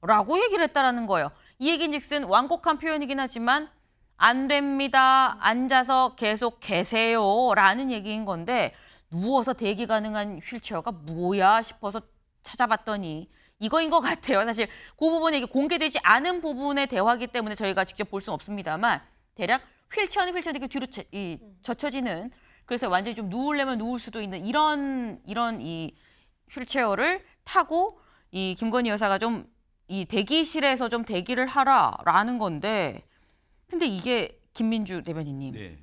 라고 얘기를 했다라는 거예요. 이 얘기인즉슨 완곡한 표현이긴 하지만 안 됩니다. 앉아서 계속 계세요. 라는 얘기인 건데 누워서 대기 가능한 휠체어가 뭐야 싶어서 찾아봤더니 이거인 것 같아요. 사실 그 부분에 이게 공개되지 않은 부분의 대화이기 때문에 저희가 직접 볼 수는 없습니다만 대략 휠체어는 이렇게 뒤로 젖혀지는 그래서 완전히 좀 누우려면 누울 수도 있는 이런 이 휠체어를 타고 이 김건희 여사가 좀 이 대기실에서 좀 대기를 하라라는 건데 근데 이게 김민주 대변인님 네.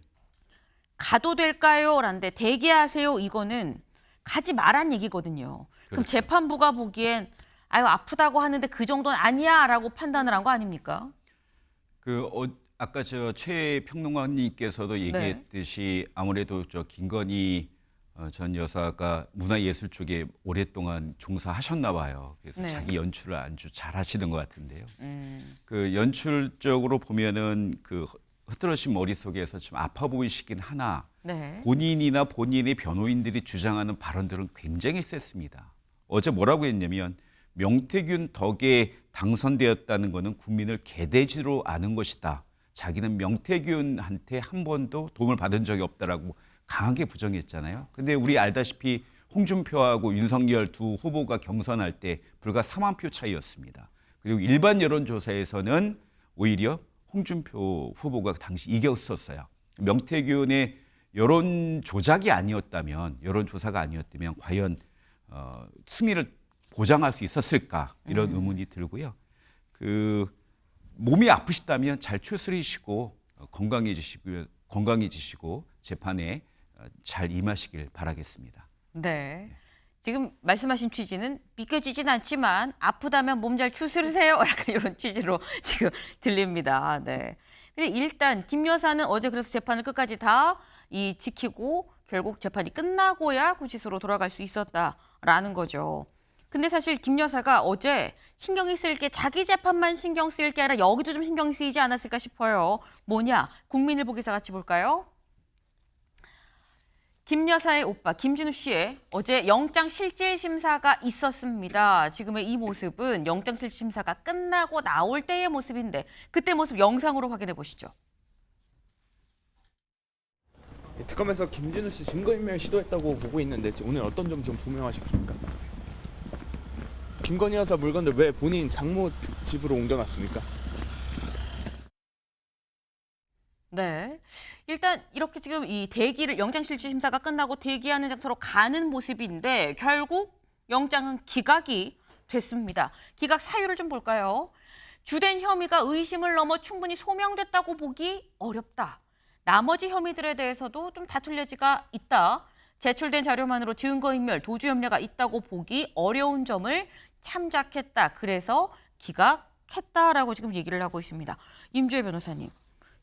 가도 될까요? 라는데 대기하세요. 이거는 가지 말란 얘기거든요. 그럼 그렇죠. 재판부가 보기엔 아유 아프다고 하는데 그 정도는 아니야라고 판단을 한 거 아닙니까? 아까 최 평론가님께서도 얘기했듯이 아무래도 김건희 전 여사가 문화예술 쪽에 오랫동안 종사하셨나 봐요. 그래서 네. 자기 연출을 아주 잘 하시던 것 같은데요. 그 연출적으로 보면은 그 흐트러진 머릿속에서 좀 아파 보이시긴 하나 네. 본인이나 본인의 변호인들이 주장하는 발언들은 굉장히 셌습니다. 어제 뭐라고 했냐면 명태균 덕에 당선되었다는 것은 국민을 개돼지로 아는 것이다. 자기는 명태균한테 한 번도 도움을 받은 적이 없다라고 강하게 부정했잖아요. 근데 우리 알다시피 홍준표하고 윤석열 두 후보가 경선할 때 불과 4만 표 차이였습니다. 그리고 일반 여론조사에서는 오히려 홍준표 후보가 당시 이겼었어요. 명태균의 여론 조작이 아니었다면, 여론조사가 아니었다면 과연 승리를 보장할 수 있었을까 이런 의문이 들고요. 몸이 아프시다면 잘 추스리시고 건강해지시고 재판에 잘 임하시길 바라겠습니다. 네. 지금 말씀하신 취지는 믿겨지진 않지만 아프다면 몸 잘 추스르세요. 약간 이런 취지로 지금 들립니다. 네. 근데 일단 김 여사는 어제 그래서 재판을 끝까지 다 지키고 결국 재판이 끝나고야 구치소로 돌아갈 수 있었다라는 거죠. 근데 사실 김 여사가 어제 신경이 쓰일 게 자기 재판만 신경 쓰일 게 아니라 여기도 좀 신경이 쓰이지 않았을까 싶어요. 뭐냐? 국민일보 기사 같이 볼까요? 김 여사의 오빠 김진우 씨의 어제 영장실질심사가 있었습니다. 지금의 이 모습은 영장실질심사가 끝나고 나올 때의 모습인데 그때 모습 영상으로 확인해 보시죠. 특검에서 김진우 씨 증거인멸 시도했다고 보고 있는데 오늘 어떤 점 좀 분명하셨습니까? 김건희 여사 물건들 왜 본인 장모 집으로 옮겨놨습니까? 네. 일단 이렇게 지금 이 대기를 영장실질심사가 끝나고 대기하는 장소로 가는 모습인데 결국 영장은 기각이 됐습니다. 기각 사유를 좀 볼까요? 주된 혐의가 의심을 넘어 충분히 소명됐다고 보기 어렵다. 나머지 혐의들에 대해서도 좀 다툴 여지가 있다. 제출된 자료만으로 증거인멸, 도주혐의가 있다고 보기 어려운 점을 참작했다. 그래서 기각했다라고 지금 얘기를 하고 있습니다. 임주혜 변호사님.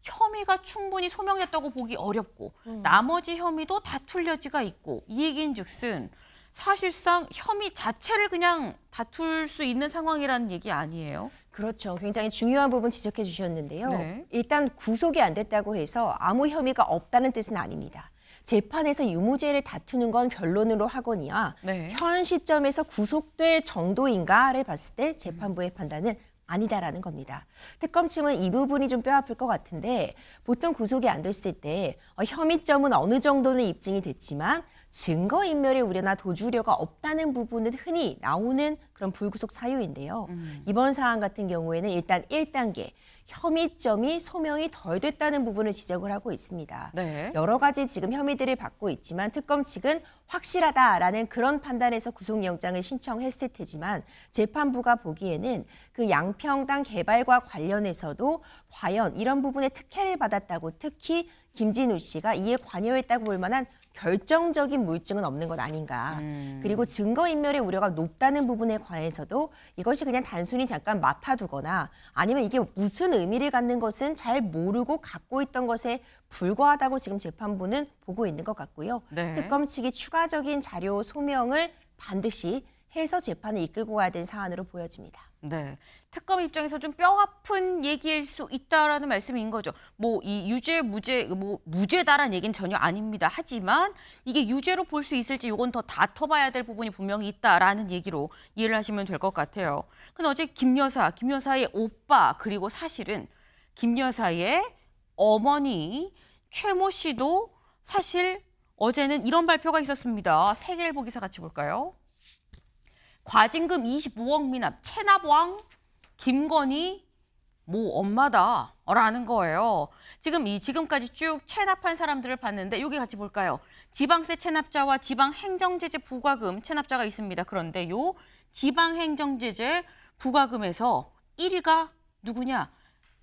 혐의가 충분히 소명됐다고 보기 어렵고 나머지 혐의도 다툴 여지가 있고 이 얘기인즉슨 사실상 혐의 자체를 그냥 다툴 수 있는 상황이라는 얘기 아니에요? 그렇죠. 굉장히 중요한 부분 지적해 주셨는데요. 네. 일단 구속이 안 됐다고 해서 아무 혐의가 없다는 뜻은 아닙니다. 재판에서 유무죄를 다투는 건 변론으로 하거니와 네. 현 시점에서 구속될 정도인가를 봤을 때 재판부의 판단은 아니다라는 겁니다. 특검 측은 이 부분이 좀 뼈아플 것 같은데 보통 구속이 안 됐을 때 혐의점은 어느 정도는 입증이 됐지만 증거인멸의 우려나 도주 우려가 없다는 부분은 흔히 나오는 그런 불구속 사유인데요. 이번 사안 같은 경우에는 일단 1단계 혐의점이 소명이 덜 됐다는 부분을 지적을 하고 있습니다. 네. 여러 가지 지금 혐의들을 받고 있지만 특검 측은 확실하다라는 그런 판단에서 구속영장을 신청했을 테지만 재판부가 보기에는 그 양평당 개발과 관련해서도 과연 이런 부분에 특혜를 받았다고 특히 김진우 씨가 이에 관여했다고 볼 만한 결정적인 물증은 없는 것 아닌가. 그리고 증거인멸의 우려가 높다는 부분에 관해서도 이것이 그냥 단순히 잠깐 맡아두거나 아니면 이게 무슨 의미를 갖는 것은 잘 모르고 갖고 있던 것에 불과하다고 지금 재판부는 보고 있는 것 같고요. 네. 특검 측이 추가적인 자료 소명을 반드시 해서 재판을 이끌고 가야 되는 사안으로 보여집니다. 네. 특검 입장에서 좀 뼈아픈 얘기일 수 있다라는 말씀인 거죠. 뭐 이 유죄, 무죄, 무죄다라는 얘기는 전혀 아닙니다. 하지만 이게 유죄로 볼 수 있을지 이건 더 다퉈봐야 될 부분이 분명히 있다라는 얘기로 이해를 하시면 될 것 같아요. 근데 어제 김 여사의 오빠 그리고 사실은 김 여사의 어머니 최모 씨도 사실 어제는 이런 발표가 있었습니다. 세계일보 기사 같이 볼까요? 과징금 25억 미납, 체납왕 김건희 모 엄마다라는 거예요. 지금까지 쭉 체납한 사람들을 봤는데 여기 같이 볼까요? 지방세 체납자와 지방행정제재 부과금 체납자가 있습니다. 그런데 요 지방행정제재 부과금에서 1위가 누구냐?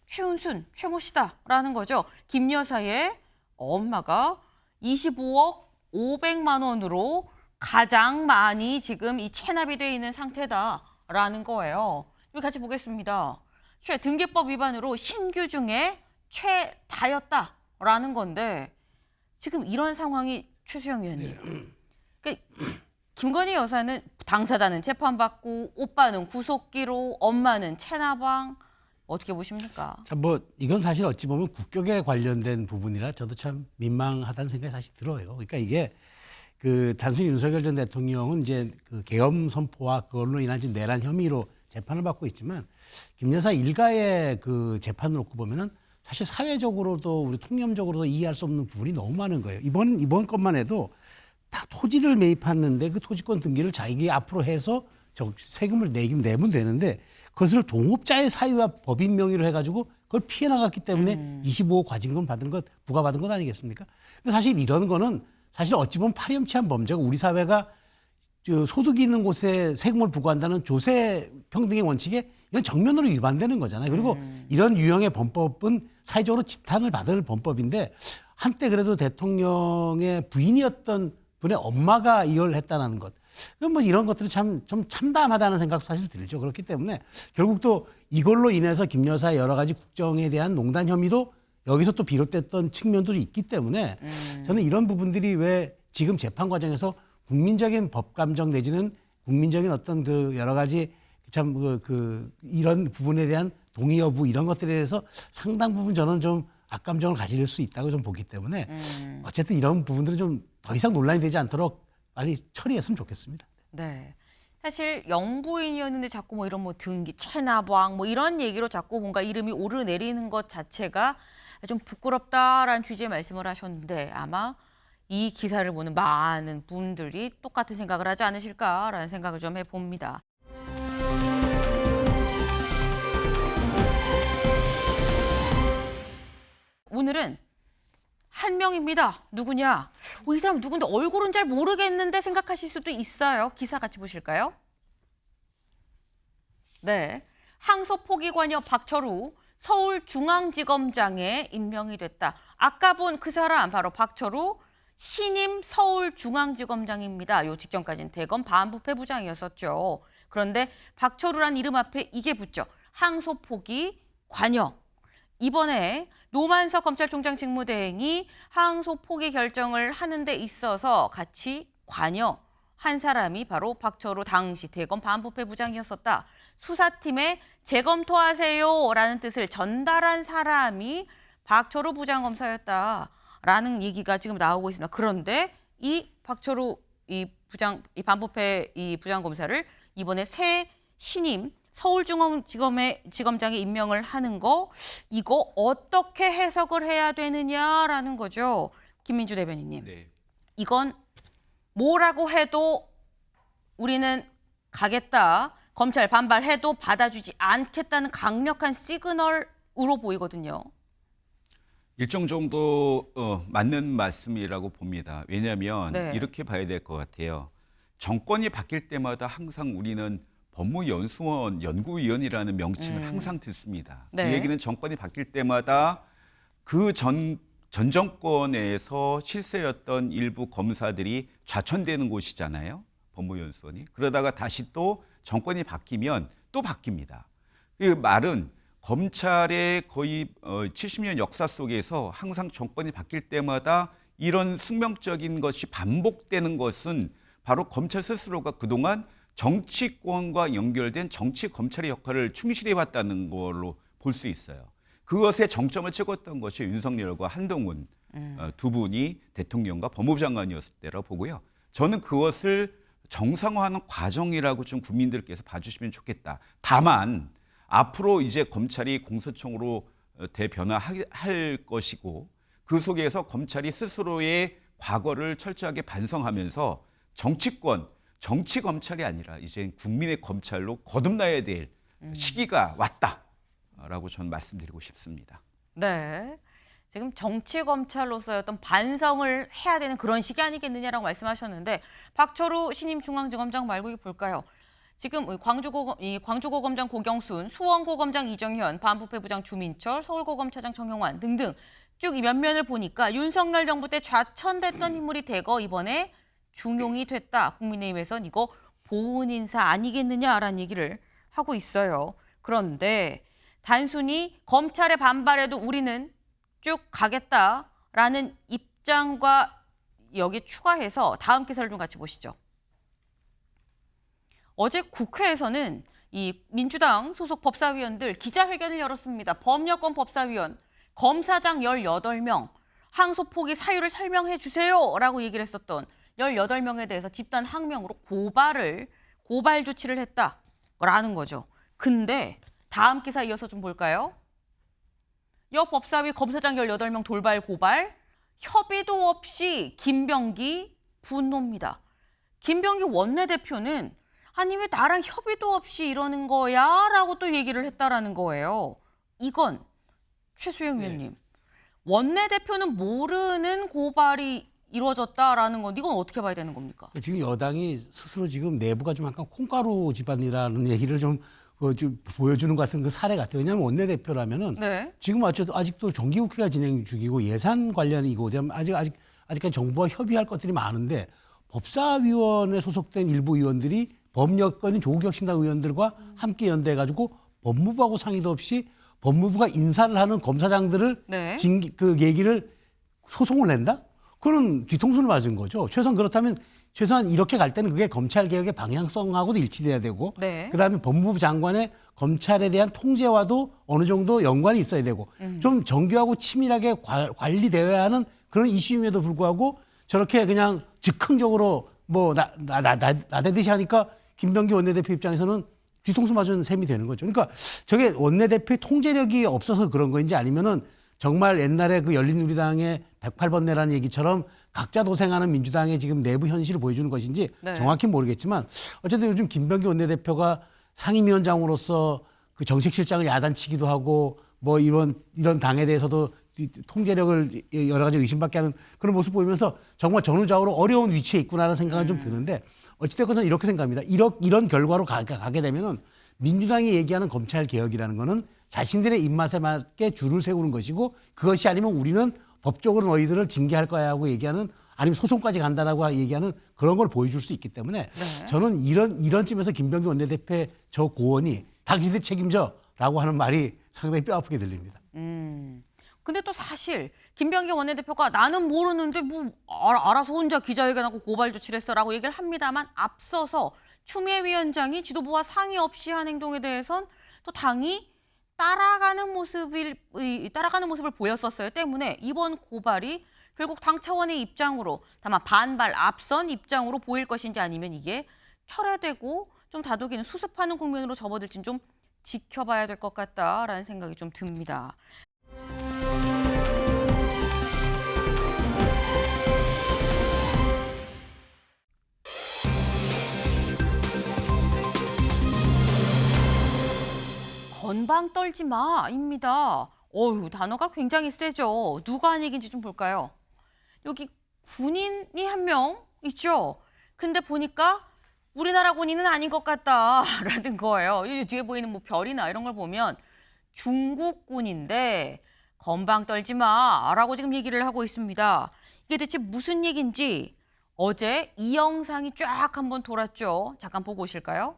최은순, 최모 씨다라는 거죠. 김 여사의 엄마가 25억 500만 원으로 가장 많이 지금 이 체납이 돼 있는 상태다라는 거예요. 여기 같이 보겠습니다. 등기법 위반으로 신규 중에 최다였다라는 건데 지금 이런 상황이 최수영 위원님. 그러니까 김건희 여사는 당사자는 재판받고 오빠는 구속기로 엄마는 체납왕 어떻게 보십니까? 참 뭐 이건 사실 어찌 보면 국격에 관련된 부분이라 저도 참 민망하다는 생각이 사실 들어요. 그러니까 이게 그 단순히 윤석열 전 대통령은 이제 그 계엄 선포와 그걸로 인한 내란 혐의로 재판을 받고 있지만 김 여사 일가의 그 재판을 놓고 보면은 사실 사회적으로도 우리 통념적으로도 이해할 수 없는 부분이 너무 많은 거예요. 이번 것만 해도 다 토지를 매입했는데 그 토지권 등기를 자기 앞으로 해서 세금을 내면 되는데 그것을 동업자의 사유와 법인 명의로 해가지고 그걸 피해 나갔기 때문에 25억 과징금 받은 것, 부과받은 것 아니겠습니까? 근데 사실 이런 거는 사실 어찌 보면 파렴치한 범죄고 우리 사회가 소득이 있는 곳에 세금을 부과한다는 조세 평등의 원칙에 이건 정면으로 위반되는 거잖아요. 그리고 이런 유형의 범법은 사회적으로 지탄을 받을 범법인데 한때 그래도 대통령의 부인이었던 분의 엄마가 이걸 했다는 것. 뭐 이런 것들이 좀 참담하다는 생각도 사실 들죠. 그렇기 때문에 결국 또 이걸로 인해서 김 여사의 여러 가지 국정에 대한 농단 혐의도 여기서 또 비롯됐던 측면들이 있기 때문에 저는 이런 부분들이 왜 지금 재판 과정에서 국민적인 법 감정 내지는 국민적인 어떤 그 여러 가지 참 이런 부분에 대한 동의 여부 이런 것들에 대해서 상당 부분 저는 좀 악감정을 가질 수 있다고 좀 보기 때문에 어쨌든 이런 부분들은 좀 더 이상 논란이 되지 않도록 빨리 처리했으면 좋겠습니다. 네. 사실 영부인이었는데 자꾸 뭐 이런 뭐 등기, 체납왕 뭐 이런 얘기로 자꾸 뭔가 이름이 오르내리는 것 자체가 좀 부끄럽다라는 취지의 말씀을 하셨는데 아마 이 기사를 보는 많은 분들이 똑같은 생각을 하지 않으실까라는 생각을 좀 해봅니다. 오늘은 한 명입니다. 누구냐? 이 사람 누군데 얼굴은 잘 모르겠는데 생각하실 수도 있어요. 기사 같이 보실까요? 네, 항소포기관여 박철우 서울중앙지검장에 임명이 됐다. 아까 본 그 사람 바로 박철우 신임 서울중앙지검장입니다. 요 직전까지는 대검 반부패부장이었었죠. 그런데 박철우란 이름 앞에 이게 붙죠. 항소포기관여. 이번에 노만석 검찰총장 직무대행이 항소 포기 결정을 하는 데 있어서 같이 관여한 사람이 바로 박철우 당시 대검 반부패부장이었었다. 수사팀에 재검토하세요라는 뜻을 전달한 사람이 박철우 부장검사였다라는 얘기가 지금 나오고 있습니다. 그런데 이 박철우 이 반부패 이 부장검사를 이번에 새 신임 서울중앙지검장에 임명을 하는 거 이거 어떻게 해석을 해야 되느냐라는 거죠. 김민주 대변인님. 네. 이건 뭐라고 해도 우리는 가겠다. 검찰 반발해도 받아주지 않겠다는 강력한 시그널으로 보이거든요. 일정 정도 맞는 말씀이라고 봅니다. 왜냐하면 네. 이렇게 봐야 될 것 같아요. 정권이 바뀔 때마다 항상 우리는 법무연수원 연구위원이라는 명칭을 항상 듣습니다. 네. 그 얘기는 정권이 바뀔 때마다 그 전 정권에서 실세였던 일부 검사들이 좌천되는 곳이잖아요. 법무연수원이. 그러다가 다시 또 정권이 바뀌면 또 바뀝니다. 그 말은 검찰의 거의 70년 역사 속에서 항상 정권이 바뀔 때마다 이런 숙명적인 것이 반복되는 것은 바로 검찰 스스로가 그동안 정치권과 연결된 정치 검찰의 역할을 충실히 해왔다는 걸로 볼 수 있어요. 그것에 정점을 찍었던 것이 윤석열과 한동훈 두 분이 대통령과 법무부 장관이었을 때라고 보고요. 저는 그것을 정상화하는 과정이라고 좀 국민들께서 봐주시면 좋겠다. 다만 앞으로 이제 검찰이 공소청으로 대변화할 것이고 그 속에서 검찰이 스스로의 과거를 철저하게 반성하면서 정치권 정치 검찰이 아니라 이제 국민의 검찰로 거듭나야 될 시기가 왔다라고 저는 말씀드리고 싶습니다. 네. 지금 정치 검찰로서의 어떤 반성을 해야 되는 그런 시기 아니겠느냐라고 말씀하셨는데 박철우 신임 중앙지검장 말고 이거 볼까요? 지금 광주고검장 고경순, 수원고검장 이정현, 반부패부장 주민철, 서울고검차장 정영환 등등 쭉 이 면면을 보니까 윤석열 정부 때 좌천됐던 인물이 대거 이번에 중용이 됐다. 국민의힘에선 이거 보훈 인사 아니겠느냐라는 얘기를 하고 있어요. 그런데 단순히 검찰의 반발에도 우리는 쭉 가겠다라는 입장과 여기에 추가해서 다음 기사를 좀 같이 보시죠. 어제 국회에서는 이 민주당 소속 법사위원들 기자회견을 열었습니다. 법여권 법사위원, 검사장 18명, 항소 포기 사유를 설명해 주세요라고 얘기를 했었던 18명에 대해서 집단 항명으로 고발 조치를 했다라는 거죠. 근데 다음 기사 이어서 좀 볼까요? 여 법사위 검사장 18명 돌발 고발, 협의도 없이 김병기 분노입니다. 김병기 원내대표는 아니 왜 나랑 협의도 없이 이러는 거야? 라고 또 얘기를 했다라는 거예요. 이건 최수영 위원님, 원내대표는 모르는 고발이 이루어졌다라는 건 이건 어떻게 봐야 되는 겁니까? 지금 여당이 스스로 지금 내부가 좀 약간 콩가루 집안이라는 얘기를 좀 보여주는 것 같은 그 사례 같아요. 왜냐하면 원내대표라면은 지금 아직도 정기국회가 진행 중이고 예산 관련이고 아직까지 정부와 협의할 것들이 많은데 법사위원회 소속된 일부 의원들이 법여권인 조국혁신당 의원들과 함께 연대해가지고 법무부하고 상의도 없이 법무부가 인사를 하는 검사장들을 그 얘기를 소송을 낸다? 그건 뒤통수를 맞은 거죠. 최소한 이렇게 갈 때는 그게 검찰개혁의 방향성하고도 일치돼야 되고 그다음에 법무부 장관의 검찰에 대한 통제와도 어느 정도 연관이 있어야 되고 좀 정교하고 치밀하게 관리되어야 하는 그런 이슈임에도 불구하고 저렇게 그냥 즉흥적으로 뭐 나대듯이 하니까 김병기 원내대표 입장에서는 뒤통수 맞은 셈이 되는 거죠. 그러니까 저게 원내대표의 통제력이 없어서 그런 건지 아니면은 정말 옛날에 그 열린우리당의 108번뇌라는 얘기처럼 각자 도생하는 민주당의 지금 내부 현실을 보여주는 것인지 정확히 모르겠지만 어쨌든 요즘 김병기 원내대표가 상임위원장으로서 그 정책실장을 야단치기도 하고 뭐 이런 당에 대해서도 통제력을 여러 가지 의심받게 하는 그런 모습 보이면서 정말 전후좌우로 어려운 위치에 있구나라는 생각은 좀 드는데 어찌됐건 저는 이렇게 생각합니다. 이런 결과로 가게 되면은 민주당이 얘기하는 검찰 개혁이라는 거는 자신들의 입맛에 맞게 줄을 세우는 것이고 그것이 아니면 우리는 법적으로 너희들을 징계할 거야 하고 얘기하는 아니면 소송까지 간다라고 얘기하는 그런 걸 보여줄 수 있기 때문에 저는 이런 쯤에서 김병기 원내대표의 저 고언이 당신들 책임져라고 하는 말이 상당히 뼈아프게 들립니다. 근데 또 사실 김병기 원내대표가 나는 모르는데 뭐 알아서 혼자 기자회견하고 고발 조치를 했어라고 얘기를 합니다만 앞서서 추미애 위원장이 지도부와 상의 없이 한 행동에 대해선 또 당이 따라가는 모습을 보였었어요. 때문에 이번 고발이 결국 당 차원의 입장으로 다만 반발 앞선 입장으로 보일 것인지 아니면 이게 철회되고 좀 다독이는 수습하는 국면으로 접어들지는 좀 지켜봐야 될 것 같다라는 생각이 좀 듭니다. 건방 떨지 마입니다. 단어가 굉장히 세죠. 누가 한 얘기인지 좀 볼까요? 여기 군인이 한 명 있죠. 근데 보니까 우리나라 군인은 아닌 것 같다라는 거예요. 이 뒤에 보이는 뭐 별이나 이런 걸 보면 중국 군인데 건방 떨지 마라고 지금 얘기를 하고 있습니다. 이게 대체 무슨 얘기인지 어제 이 영상이 쫙 한번 돌았죠. 잠깐 보고 오실까요?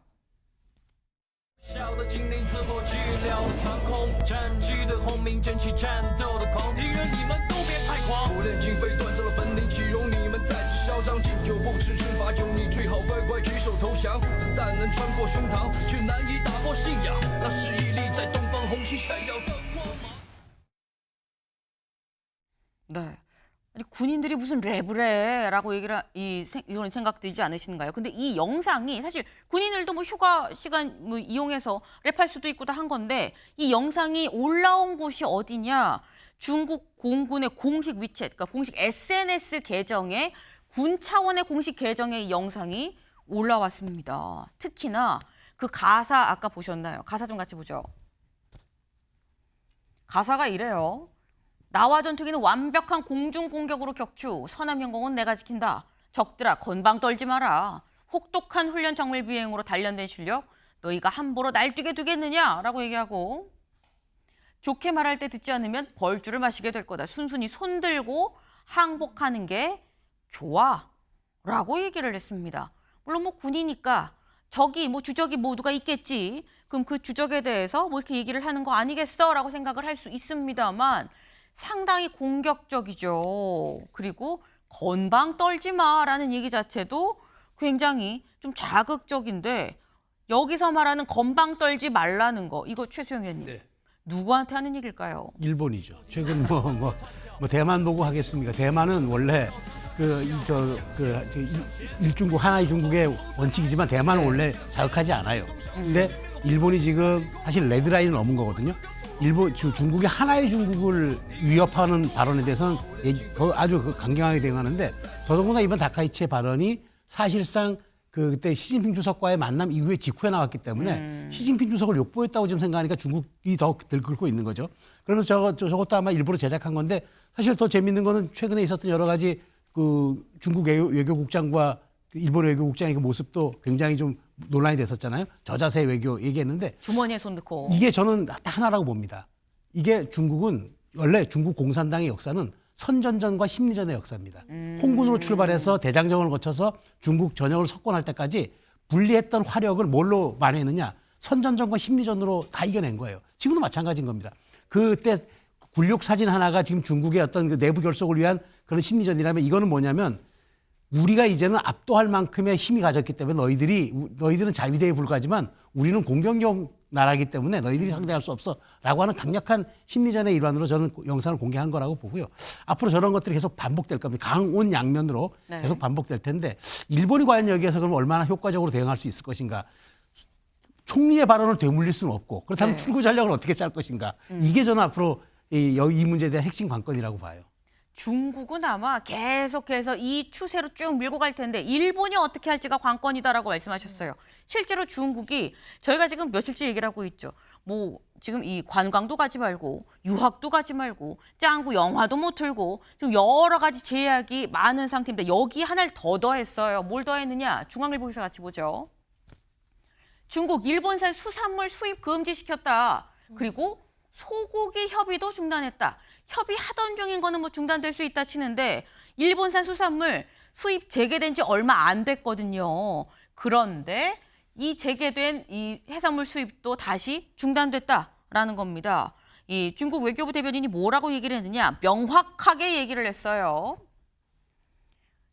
笑的精灵刺破寂寥的长空，战机的轰鸣卷起战斗的狂，敌人你们都别太狂，苦练经费锻造了本领，岂容你们再次嚣张？敬酒不吃吃罚酒，你最好乖乖举手投降。子弹能穿过胸膛，却难以打破信仰，那是屹立在东方红星闪耀的光芒。 네. 아니, 군인들이 무슨 랩을 해라고 이런 생각 들지 않으시는가요? 근데 이 영상이 사실 군인들도 뭐 휴가 시간 뭐 이용해서 랩할 수도 있고 다 한 건데 이 영상이 올라온 곳이 어디냐? 중국 공군의 공식 위챗, 그러니까 공식 SNS 계정에 군 차원의 공식 계정에 이 영상이 올라왔습니다. 특히나 그 가사 아까 보셨나요? 가사 좀 같이 보죠. 가사가 이래요. 나와 전투기는 완벽한 공중 공격으로 격추. 서남 영공은 내가 지킨다. 적들아 건방 떨지 마라. 혹독한 훈련 정밀 비행으로 단련된 실력. 너희가 함부로 날뛰게 두겠느냐라고 얘기하고 좋게 말할 때 듣지 않으면 벌주를 마시게 될 거다. 순순히 손들고 항복하는 게 좋아라고 얘기를 했습니다. 물론 뭐 군이니까 적이 뭐 주적이 모두가 있겠지. 그럼 그 주적에 대해서 뭐 이렇게 얘기를 하는 거 아니겠어라고 생각을 할 수 있습니다만 상당히 공격적이죠. 그리고 건방 떨지 마라는 얘기 자체도 굉장히 좀 자극적인데 여기서 말하는 건방 떨지 말라는 거 이거 최수영 의원님 누구한테 하는 얘기일까요? 일본이죠. 최근 뭐 대만 보고 하겠습니까? 대만은 원래 일중국 하나의 중국의 원칙이지만 대만은 원래 자극하지 않아요. 근데 일본이 지금 사실 레드라인을 넘은 거거든요. 중국이 하나의 중국을 위협하는 발언에 대해서는 아주 강경하게 대응하는데 더더군다나 이번 다카이치의 발언이 사실상 그때 시진핑 주석과의 만남 이후에 직후에 나왔기 때문에 시진핑 주석을 욕보했다고 지금 생각하니까 중국이 더 들끓고 있는 거죠. 그러면서 저것도 아마 일부러 제작한 건데 사실 더 재밌는 거는 최근에 있었던 여러 가지 그 중국 외교국장과 일본 외교국장의 그 모습도 굉장히 좀 논란이 됐었잖아요. 저자세 외교 얘기했는데 주머니에 손 넣고 이게 저는 하나라고 봅니다. 이게 중국은 원래 중국 공산당의 역사는 선전전과 심리전의 역사입니다. 홍군으로 출발해서 대장정을 거쳐서 중국 전역을 석권할 때까지 분리했던 화력을 뭘로 만회했느냐. 선전전과 심리전으로 다 이겨낸 거예요. 지금도 마찬가지인 겁니다. 그때 굴욕 사진 하나가 지금 중국의 어떤 그 내부 결속을 위한 그런 심리전이라면 이거는 뭐냐면 우리가 이제는 압도할 만큼의 힘이 가졌기 때문에 너희들은 자위대에 불과하지만 우리는 공격용 나라이기 때문에 너희들이 상대할 수 없어 라고 하는 강력한 심리전의 일환으로 저는 영상을 공개한 거라고 보고요. 앞으로 저런 것들이 계속 반복될 겁니다. 강온 양면으로 계속 반복될 텐데 일본이 과연 여기에서 그럼 얼마나 효과적으로 대응할 수 있을 것인가. 총리의 발언을 되물릴 수는 없고 그렇다면 출구 전략을 어떻게 짤 것인가. 이게 저는 앞으로 이 문제에 대한 핵심 관건이라고 봐요. 중국은 아마 계속해서 이 추세로 쭉 밀고 갈 텐데 일본이 어떻게 할지가 관건이다라고 말씀하셨어요. 실제로 중국이 저희가 지금 며칠째 얘기를 하고 있죠. 뭐 지금 이 관광도 가지 말고 유학도 가지 말고 짱구 영화도 못 틀고 지금 여러 가지 제약이 많은 상태입니다. 여기 하나를 더 더했어요. 뭘 더했느냐? 중앙일보 기사 같이 보죠. 중국 일본산 수산물 수입 금지시켰다. 그리고 소고기 협의도 중단했다. 협의하던 중인 거는 뭐 중단될 수 있다 치는데 일본산 수산물 수입 재개된 지 얼마 안 됐거든요. 그런데 이 재개된 이 해산물 수입도 다시 중단됐다라는 겁니다. 이 중국 외교부 대변인이 뭐라고 얘기를 했느냐? 명확하게 얘기를 했어요.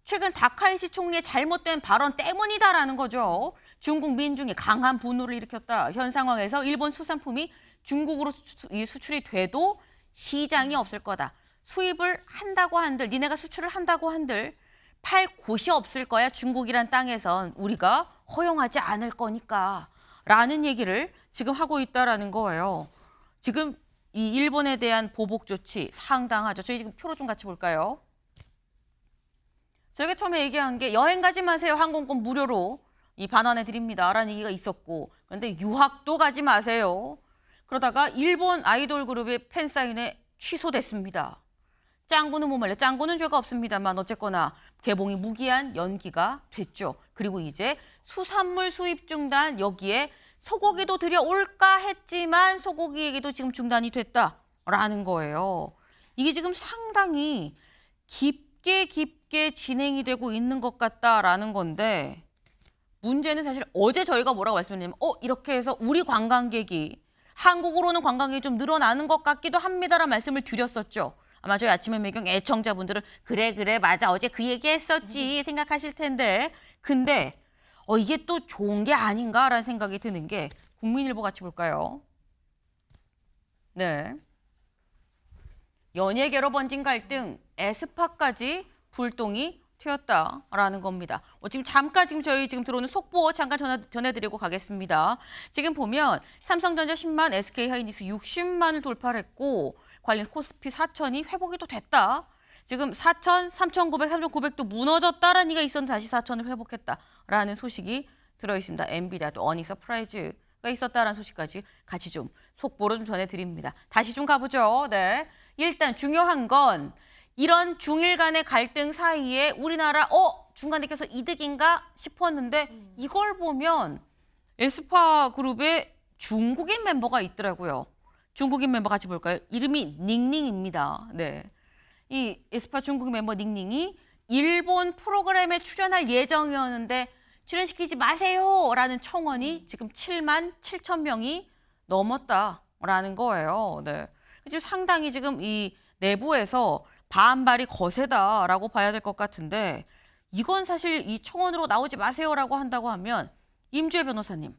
최근 다카이시 총리의 잘못된 발언 때문이다라는 거죠. 중국 민중이 강한 분노를 일으켰다. 현 상황에서 일본 수산품이 중국으로 수출이 돼도 시장이 없을 거다. 수입을 한다고 한들, 니네가 수출을 한다고 한들 팔 곳이 없을 거야. 중국이란 땅에선 우리가 허용하지 않을 거니까 라는 얘기를 지금 하고 있다라는 거예요. 지금 이 일본에 대한 보복 조치 상당하죠. 저희 지금 표로 좀 같이 볼까요? 저희가 처음에 얘기한 게 여행 가지 마세요. 항공권 무료로 이 반환해 드립니다라는 얘기가 있었고 그런데 유학도 가지 마세요. 그러다가 일본 아이돌 그룹의 팬사인회 취소됐습니다. 짱구는 못 말려. 짱구는 죄가 없습니다만 어쨌거나 개봉이 무기한 연기가 됐죠. 그리고 이제 수산물 수입 중단 여기에 소고기도 들여올까 했지만 소고기 얘기도 지금 중단이 됐다라는 거예요. 이게 지금 상당히 깊게 진행이 되고 있는 것 같다라는 건데 문제는 사실 어제 저희가 뭐라고 말씀드렸냐면 이렇게 해서 우리 관광객이 한국으로는 관광객이 좀 늘어나는 것 같기도 합니다라는 말씀을 드렸었죠. 아마 저희 아침의 매경 애청자분들은 그래 맞아 어제 그 얘기했었지 생각하실 텐데 근데 이게 또 좋은 게 아닌가라는 생각이 드는 게 국민일보 같이 볼까요? 네. 연예계로 번진 갈등 에스파까지 불똥이 튀었다라는 겁니다. 지금 잠깐 저희 들어오는 속보 잠깐 전해드리고 가겠습니다. 지금 보면 삼성전자 10만, SK 하이닉스 60만을 돌파했고 관련 코스피 4천이 회복이 또 됐다. 지금 4천, 3,900, 3,900도 무너졌다라는 얘기가 있었는데 다시 4천을 회복했다라는 소식이 들어있습니다. 엔비디아 또 어닝 서프라이즈가 있었다라는 소식까지 같이 좀 속보로 좀 전해드립니다. 다시 좀 가보죠. 네, 일단 중요한 건 이런 중일 간의 갈등 사이에 우리나라 중간에 껴서 이득인가 싶었는데 이걸 보면 에스파 그룹에 중국인 멤버가 있더라고요. 중국인 멤버 같이 볼까요? 이름이 닝닝입니다. 네, 이 에스파 중국 멤버 닝닝이 일본 프로그램에 출연할 예정이었는데 출연시키지 마세요라는 청원이 지금 7만 7천 명이 넘었다라는 거예요. 네, 지금 상당히 지금 이 내부에서 반발이 거세다라고 봐야 될 것 같은데 이건 사실 이 청원으로 나오지 마세요라고 한다고 하면 임주혜 변호사님,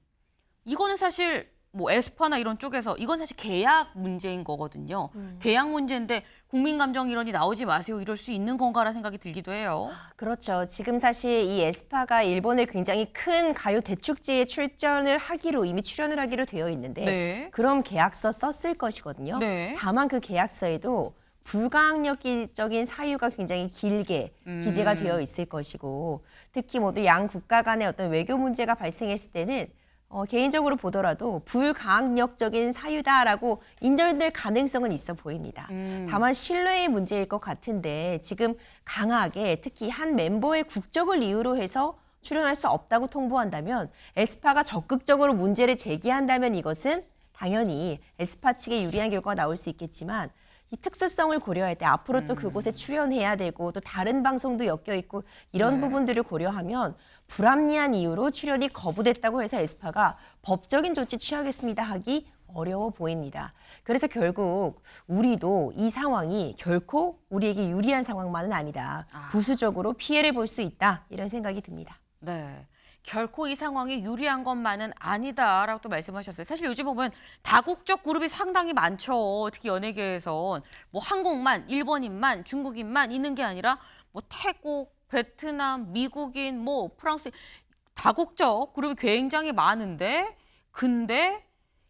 이거는 사실 뭐 에스파나 이런 쪽에서 이건 사실 계약 문제인 거거든요. 계약 문제인데 국민 감정 일원이 나오지 마세요 이럴 수 있는 건가라는 생각이 들기도 해요. 그렇죠. 지금 사실 이 에스파가 일본의 굉장히 큰 가요 대축제에 출연을 하기로 이미 출연을 하기로 되어 있는데 네. 그럼 계약서 썼을 것이거든요. 네. 다만 그 계약서에도 불가항력적인 사유가 굉장히 길게 기재가 되어 있을 것이고 특히 모두 양 국가 간의 어떤 외교 문제가 발생했을 때는 개인적으로 보더라도 불가항력적인 사유다라고 인정될 가능성은 있어 보입니다. 다만 신뢰의 문제일 것 같은데 지금 강하게 특히 한 멤버의 국적을 이유로 해서 출연할 수 없다고 통보한다면 에스파가 적극적으로 문제를 제기한다면 이것은 당연히 에스파 측에 유리한 결과가 나올 수 있겠지만 이 특수성을 고려할 때 앞으로 또 그곳에 출연해야 되고 또 다른 방송도 엮여 있고 이런 부분들을 고려하면 불합리한 이유로 출연이 거부됐다고 해서 에스파가 법적인 조치 취하겠습니다 하기 어려워 보입니다. 그래서 결국 우리도 이 상황이 결코 우리에게 유리한 상황만은 아니다. 부수적으로 피해를 볼 수 있다 이런 생각이 듭니다. 네. 결코 이 상황이 유리한 것만은 아니다라고 또 말씀하셨어요. 사실 요즘 보면 다국적 그룹이 상당히 많죠. 특히 연예계에선 뭐 한국만, 일본인만, 중국인만 있는 게 아니라 뭐 태국, 베트남, 미국인, 뭐 프랑스 다국적 그룹이 굉장히 많은데 근데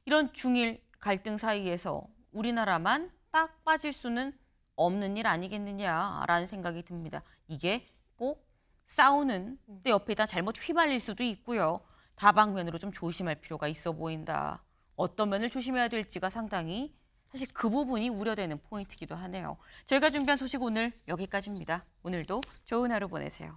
이런 중일 갈등 사이에서 우리나라만 딱 빠질 수는 없는 일 아니겠느냐라는 생각이 듭니다. 이게 꼭 싸우는 때 옆에다 잘못 휘말릴 수도 있고요. 다방면으로 좀 조심할 필요가 있어 보인다. 어떤 면을 조심해야 될지가 상당히 사실 그 부분이 우려되는 포인트이기도 하네요. 저희가 준비한 소식 오늘 여기까지입니다. 오늘도 좋은 하루 보내세요.